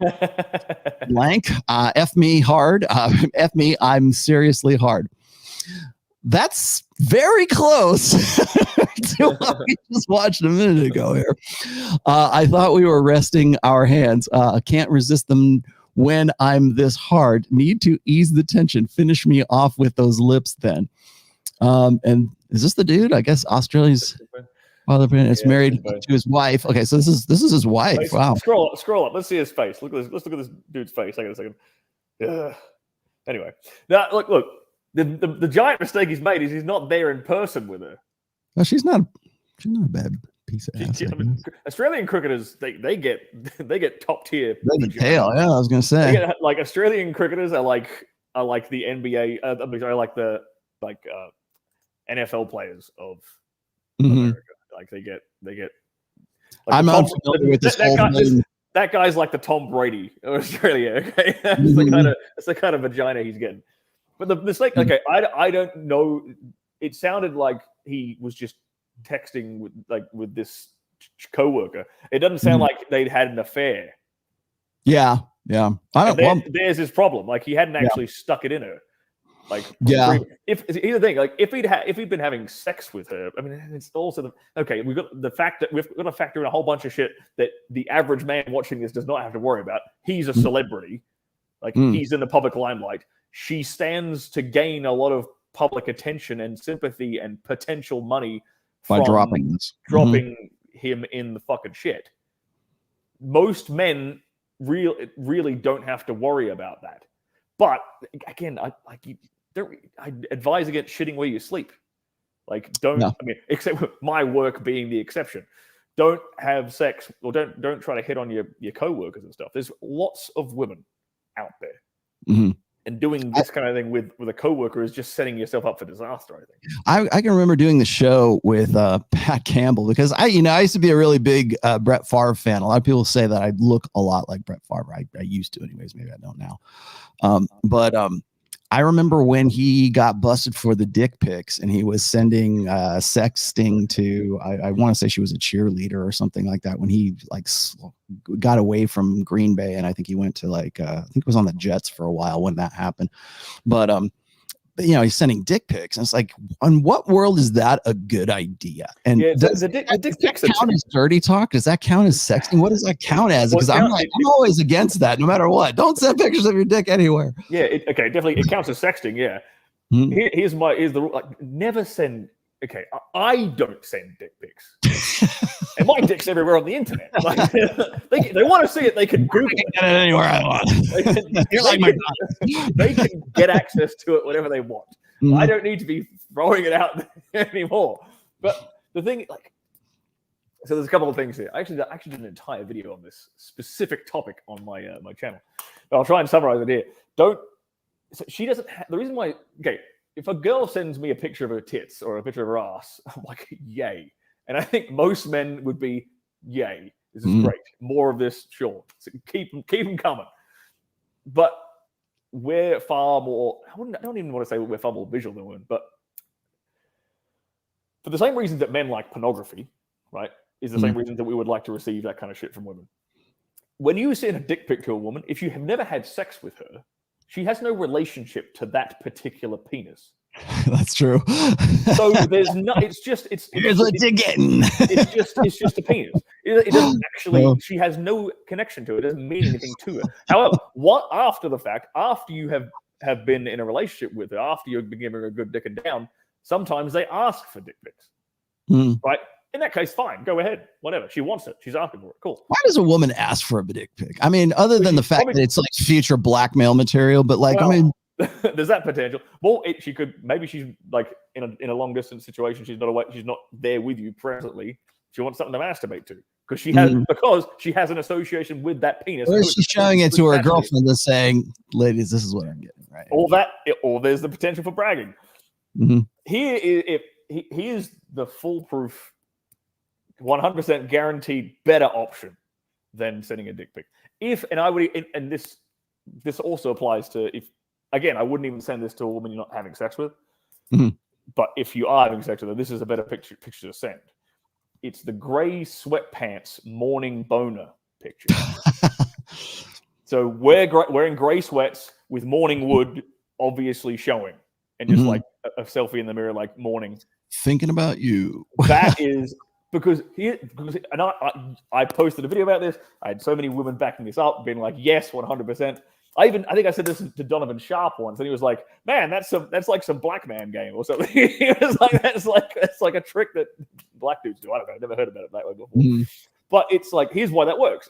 blank? F me hard. F me. I'm seriously hard. That's very close to what we just watched a minute ago here. I thought we were resting our hands. I can't resist them when I'm this hard. Need to ease the tension. Finish me off with those lips then. And is this the dude? I guess Australia's father is married to his wife. Okay, so this is his wife. Wow. Scroll up. Let's see his face. Look at this. Let's look at this dude's face. Hang on a second. Anyway, now look. The giant mistake he's made is he's not there in person with her. No, she's not a bad piece of ass. Australian cricketers, they get top tier. They get tail. Yeah, I was gonna say. Like Australian cricketers are like the NBA. Like the NFL players of America. Like they get. Like I'm unfamiliar with this whole thing. That guy's like the Tom Brady of Australia. Okay, that's the kind of vagina he's getting. But the mistake, okay, I don't know. It sounded like he was just texting with this coworker. It doesn't sound like they'd had an affair. Yeah. There's his problem. Like he hadn't actually stuck it in her. Like here's the thing. Like if he'd been having sex with her, I mean, it's also we've got the fact that we've got to factor in a whole bunch of shit that the average man watching this does not have to worry about. He's a celebrity. Like he's in the public limelight. She stands to gain a lot of public attention and sympathy and potential money by dropping this. Him in the fucking shit. Most men really don't have to worry about that. But again, I advise against shitting where you sleep. Like, don't. No. I mean, except my work being the exception. Don't have sex or don't try to hit on your coworkers and stuff. There's lots of women out there. And doing this kind of thing with a coworker is just setting yourself up for disaster, I think. I can remember doing the show with Pat Campbell because I used to be a really big Brett Favre fan. A lot of people say that I look a lot like Brett Favre. I used to anyways. Maybe I don't now. But I remember when he got busted for the dick pics and he was sending sexting to, I want to say she was a cheerleader or something like that, when he got away from Green Bay. And I think he went to I think it was on the Jets for a while when that happened. But he's sending dick pics. And it's like, on what world is that a good idea? And does the dick pics count as dirty talk? Does that count as sexting? What does that count as? Because I'm always against that, no matter what. Don't send pictures of your dick anywhere. Yeah, definitely. It counts as sexting. Yeah. Here's the rule. Like, never send. Okay, I don't send dick pics. And my dick's everywhere on the internet. Like, they want to see it, they can Google it. Get it anywhere I want. You're like my God. They can get access to it whenever they want. I don't need to be throwing it out anymore. But the thing, so there's a couple of things here. I actually did an entire video on this specific topic on my my channel. But I'll try and summarize it here. So she doesn't have the reason why. Okay. If a girl sends me a picture of her tits or a picture of her ass, I'm like, yay. And I think most men would be, yay. This is great. More of this, sure. So keep them coming. But we're far more, I don't even want to say we're far more visual than women, but for the same reason that men like pornography, right, is the same reason that we would like to receive that kind of shit from women. When you send a dick pic to a woman, if you have never had sex with her, she has no relationship to that particular penis. That's true. So there's no. Here's what you're getting. It's just a penis. It doesn't actually. No. She has no connection to it. It doesn't mean anything to her. However, after the fact, after you have been in a relationship with her, after you've been giving her a good dick and down, sometimes they ask for dick pics. Right. In that case, fine. Go ahead. Whatever. She wants it. She's asking for it. Cool. Why does a woman ask for a dick pic? I mean, other than the fact that it's like future blackmail material, but there's that potential. Well, maybe she's like in a long distance situation. She's not there with you presently. She wants something to masturbate to because she has an association with that penis. Or she's showing it to her girlfriend and saying, "Ladies, this is what I'm getting." Right. Or there's the potential for bragging. Here's the foolproof, 100% guaranteed better option than sending a dick pic. This also applies to again, I wouldn't even send this to a woman you're not having sex with. But if you are having sex with her, this is a better picture to send. It's the gray sweatpants morning boner picture. So wearing gray sweats with morning wood obviously showing, and just like a selfie in the mirror, like morning. Thinking about you. That is because I posted a video about this. I had so many women backing this up, being like, yes, 100%. I think I said this to Donovan Sharp once, and he was like, "Man, that's like some black man game or something." He was like, "That's like a trick that black dudes do." I don't know. I've never heard about it that way before. Mm-hmm. But it's like, here's why that works.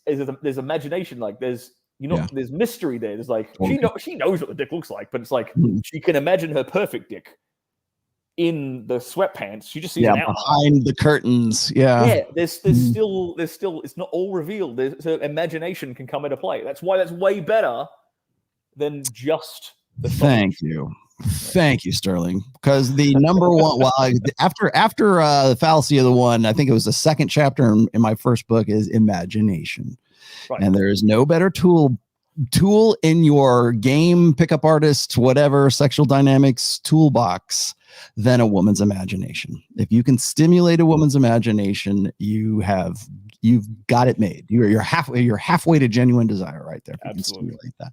There's imagination. Like there's mystery there. There's like she knows what the dick looks like, but it's like she can imagine her perfect dick in the sweatpants. She just sees it behind the curtains. Yeah. There's still it's not all revealed. So imagination can come into play. That's why that's way better than just the Thank you, Sterling. Because the number one, after the fallacy of the one, I think it was the second chapter in my first book, is imagination. Right. And there is no better tool in your game, pickup artist, whatever, sexual dynamics toolbox than a woman's imagination. If you can stimulate a woman's imagination, you've got it made. You're halfway to genuine desire right there. Absolutely. That.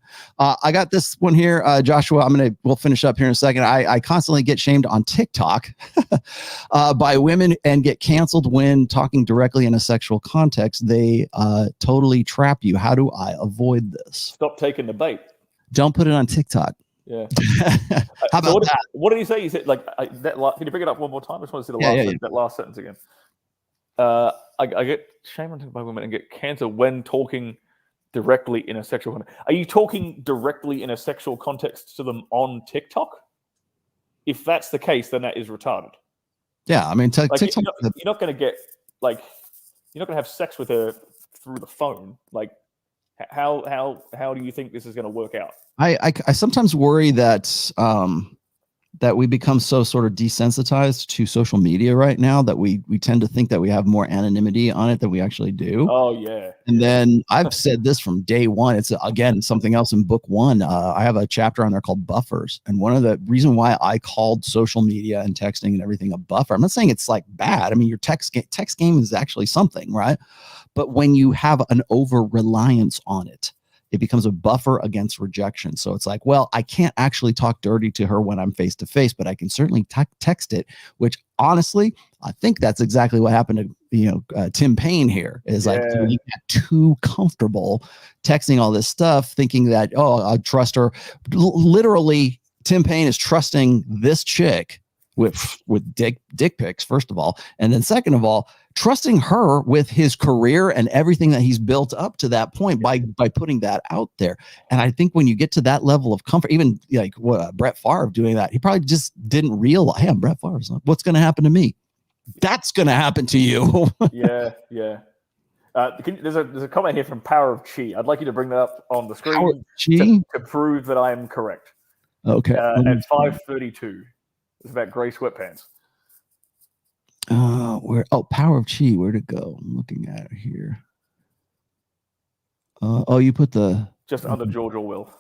I got this one here, Joshua. We'll finish up here in a second. I constantly get shamed on TikTok by women and get canceled when talking directly in a sexual context. They totally trap you. How do I avoid this? Stop taking the bait. Don't put it on TikTok. Yeah. How about that? What did he say? He said like that. Can you bring it up one more time? I just want to see that last sentence again. I get shamed by women and get canceled when talking directly in a sexual context. Are you talking directly in a sexual context to them on TikTok? If that's the case, then that is retarded. Yeah, I mean, TikTok. You're not going to get you're not going to have sex with her through the phone. Like, how do you think this is going to work out? I sometimes worry that that we become so sort of desensitized to social media right now that we tend to think that we have more anonymity on it than we actually do. Oh yeah. And then I've said this from day one. It's again something else in book one. I have a chapter on there called buffers, and one of the reason why I called social media and texting and everything a buffer. I'm not saying it's like bad. I mean, your text game is actually something, right? But when you have an over reliance on it, it becomes a buffer against rejection. So it's like, well, I can't actually talk dirty to her when I'm face to face, but I can certainly text it, which honestly, I think that's exactly what happened to, Tim Payne here is like, he got too comfortable texting all this stuff, thinking that, I'll trust her. Literally, Tim Payne is trusting this chick with dick pics, first of all. And then second of all, trusting her with his career and everything that he's built up to that point by putting that out there. And I think when you get to that level of comfort, even like Brett Favre doing that, he probably just didn't realize, hey, I'm Brett Favre. What's going to happen to me? That's going to happen to you. Yeah. There's a comment here from Power of Chi. I'd like you to bring that up on the screen to prove that I am correct. Okay. At 5:32. It's about gray sweatpants. Power of Chi, where'd it go? I'm looking at it here. You put the just under George Orwell.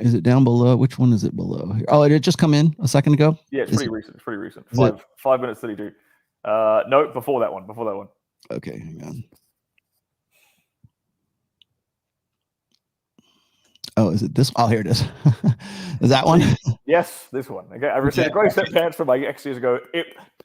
Is it down below? Which one is it below here? Did it just come in a second ago? Yeah, it's pretty recent. 5 minutes 32. No, before that one. Okay, hang on. Oh, is it this? Oh, here it is. Is that one? Yes, this one. Okay, I received a gray sweatpants from my ex years ago.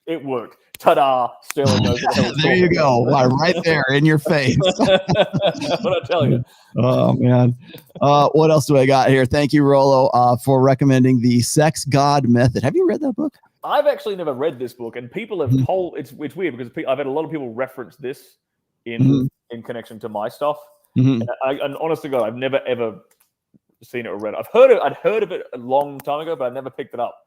It worked. Ta-da! Sterling knows what the hell there you go. Right there in your face. What I tell you. Oh man. What else do I got here? Thank you, Rollo, for recommending the Sex God Method. Have you read that book? I've actually never read this book, and people have told it's weird because I've had a lot of people reference this in connection to my stuff. And honest to God, I've never ever seen it or read it. I'd heard of it a long time ago, but I never picked it up.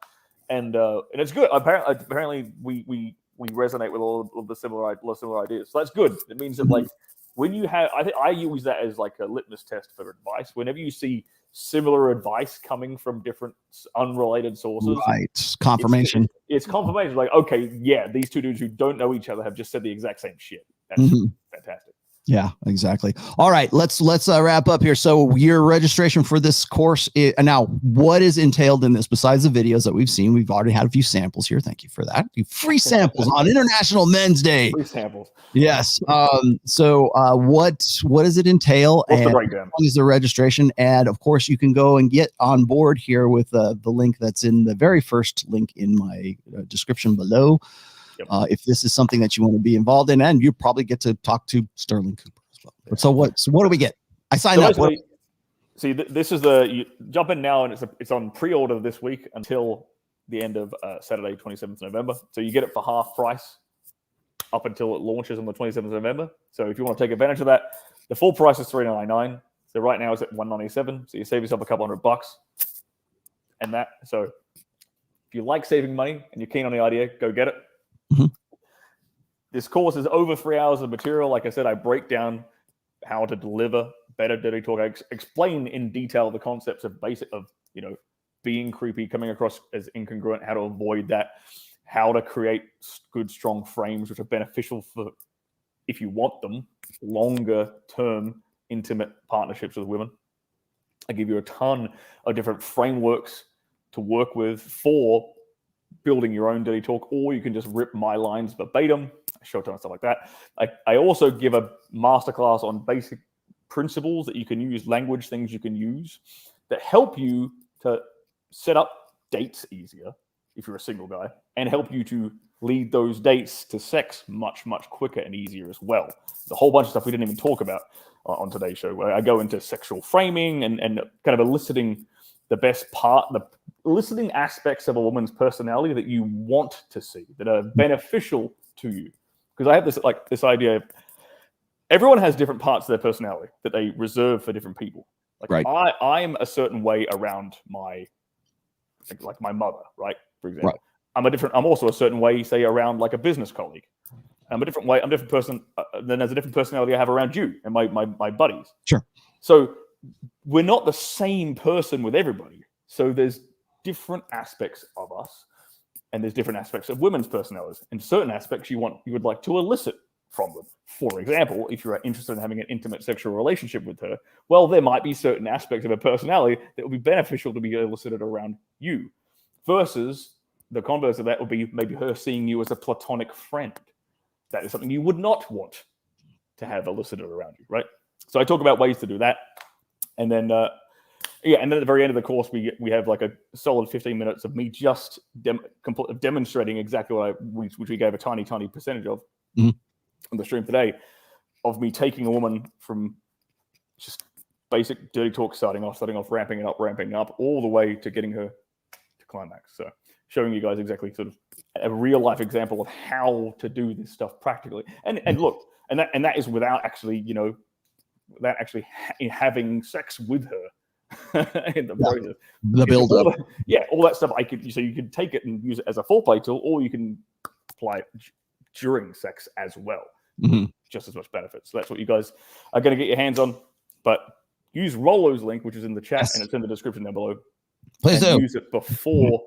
And it's good. Apparently we resonate with all of the similar ideas. So that's good. It means that like when you have, I think I use that as like a litmus test for advice. Whenever you see similar advice coming from different unrelated sources, right? Confirmation. It's confirmation. Like, okay, yeah, these two dudes who don't know each other have just said the exact same shit. That's fantastic. Yeah, exactly. All right, let's wrap up here. So your registration for this course now, what is entailed in this besides the videos that we've seen? We've already had a few samples here. Thank you for that. Free samples on International Men's Day. Free samples. Yes. So what does it entail? What's the and breakdown? What is the registration? And of course, you can go and get on board here with the link that's in the very first link in my description below. Yep. If this is something that you want to be involved in, and you probably get to talk to Stirling Cooper as well. Yeah. So what do we get? I signed up. See, this is you jump in now, and it's on pre-order this week until the end of Saturday, 27th November. So you get it for half price up until it launches on the 27th of November. So if you want to take advantage of that, the full price is $399. So right now it's at $197. So you save yourself a couple $100 and that. So if you like saving money and you're keen on the idea, go get it. Mm-hmm. This course is over 3 hours of material. Like I said, I break down how to deliver better dirty talk. I explain in detail the concepts of being creepy, coming across as incongruent, how to avoid that, how to create good, strong frames which are beneficial for, if you want them, longer term intimate partnerships with women. I give you a ton of different frameworks to work with for building your own dirty talk, or you can just rip my lines verbatim. I show a ton of stuff like that. I also give a masterclass on basic principles that you can use, language things you can use that help you to set up dates easier if you're a single guy, and help you to lead those dates to sex much, much quicker and easier as well. There's a whole bunch of stuff we didn't even talk about on today's show, where I go into sexual framing and kind of eliciting eliciting aspects of a woman's personality that you want to see, that are beneficial to you. Because I have this idea, everyone has different parts of their personality that they reserve for different people. Like right. I'm a certain way around my mother, right? For example, right. I'm also a certain way, say, around like a business colleague. I'm a different person than there's a different personality I have around you and my buddies. Sure. So we're not the same person with everybody. So there's different aspects of us, and there's different aspects of women's personalities. And certain aspects you would like to elicit from them. For example, if you're interested in having an intimate sexual relationship with her, well, there might be certain aspects of her personality that would be beneficial to be elicited around you, versus the converse of that would be maybe her seeing you as a platonic friend. That is something you would not want to have elicited around you, right? So I talk about ways to do that. And then, and then at the very end of the course, we have like a solid 15 minutes of me just demonstrating exactly which we gave a tiny percentage of on the stream today, of me taking a woman from just basic dirty talk, starting off, ramping up, all the way to getting her to climax. So showing you guys exactly sort of a real life example of how to do this stuff practically. And look, and that is without actually, having sex with her in the process. The build up. All that stuff you could take it and use it as a foreplay tool, or you can apply it during sex as well. Just as much benefit. So that's what you guys are going to get your hands on. But use Rollo's link, which is in the chat, and it's in the description down below. Please do. Use it before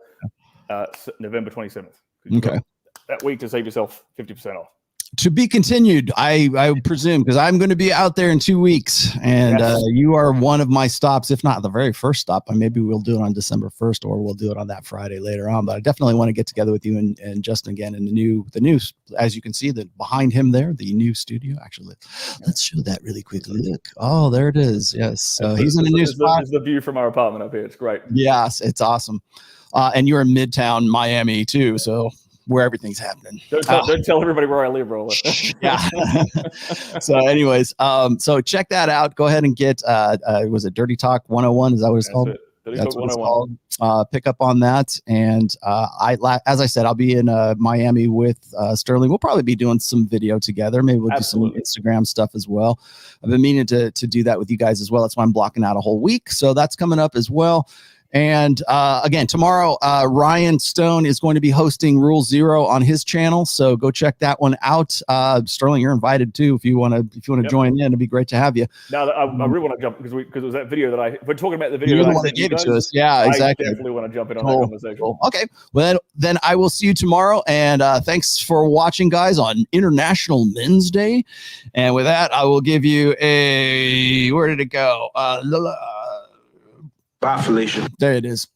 November 27th. Okay. That week to save yourself 50% off. To be continued, I presume, because I'm going to be out there in 2 weeks, and you are one of my stops, if not the very first stop. Maybe we'll do it on December 1st, or we'll do it on that Friday later on. But I definitely want to get together with you and Justin again in the new, as you can see, behind him there, the new studio. Actually, let's show that really quickly. Look, oh, there it is. Yes, so he's in a new spot. It's the view from our apartment up here. It's great. Yes, it's awesome. And you're in Midtown Miami too, so where everything's happening. Don't tell everybody where I live, Rollo. Yeah. So anyways, so check that out. Go ahead and get, was it Dirty Talk 101? Is that what it's called? That's what it's called. Pick up on that. And as I said, I'll be in Miami with Stirling. We'll probably be doing some video together. Maybe we'll do some Instagram stuff as well. I've been meaning to do that with you guys as well. That's why I'm blocking out a whole week. So that's coming up as well. And again, tomorrow, Ryan Stone is going to be hosting Rule Zero on his channel, so go check that one out. Sterling, you're invited too if you want to join in. It'd be great to have you. Now, I really want to jump because it was that video that we're talking about the video. You're the that one that gave it to us. Yeah, exactly. I definitely want to jump in on Cool. that conversation. Cool. Okay, well then I will see you tomorrow, and thanks for watching, guys, on International Men's Day. And with that, I will give you where did it go? Bye, Felicia. There it is.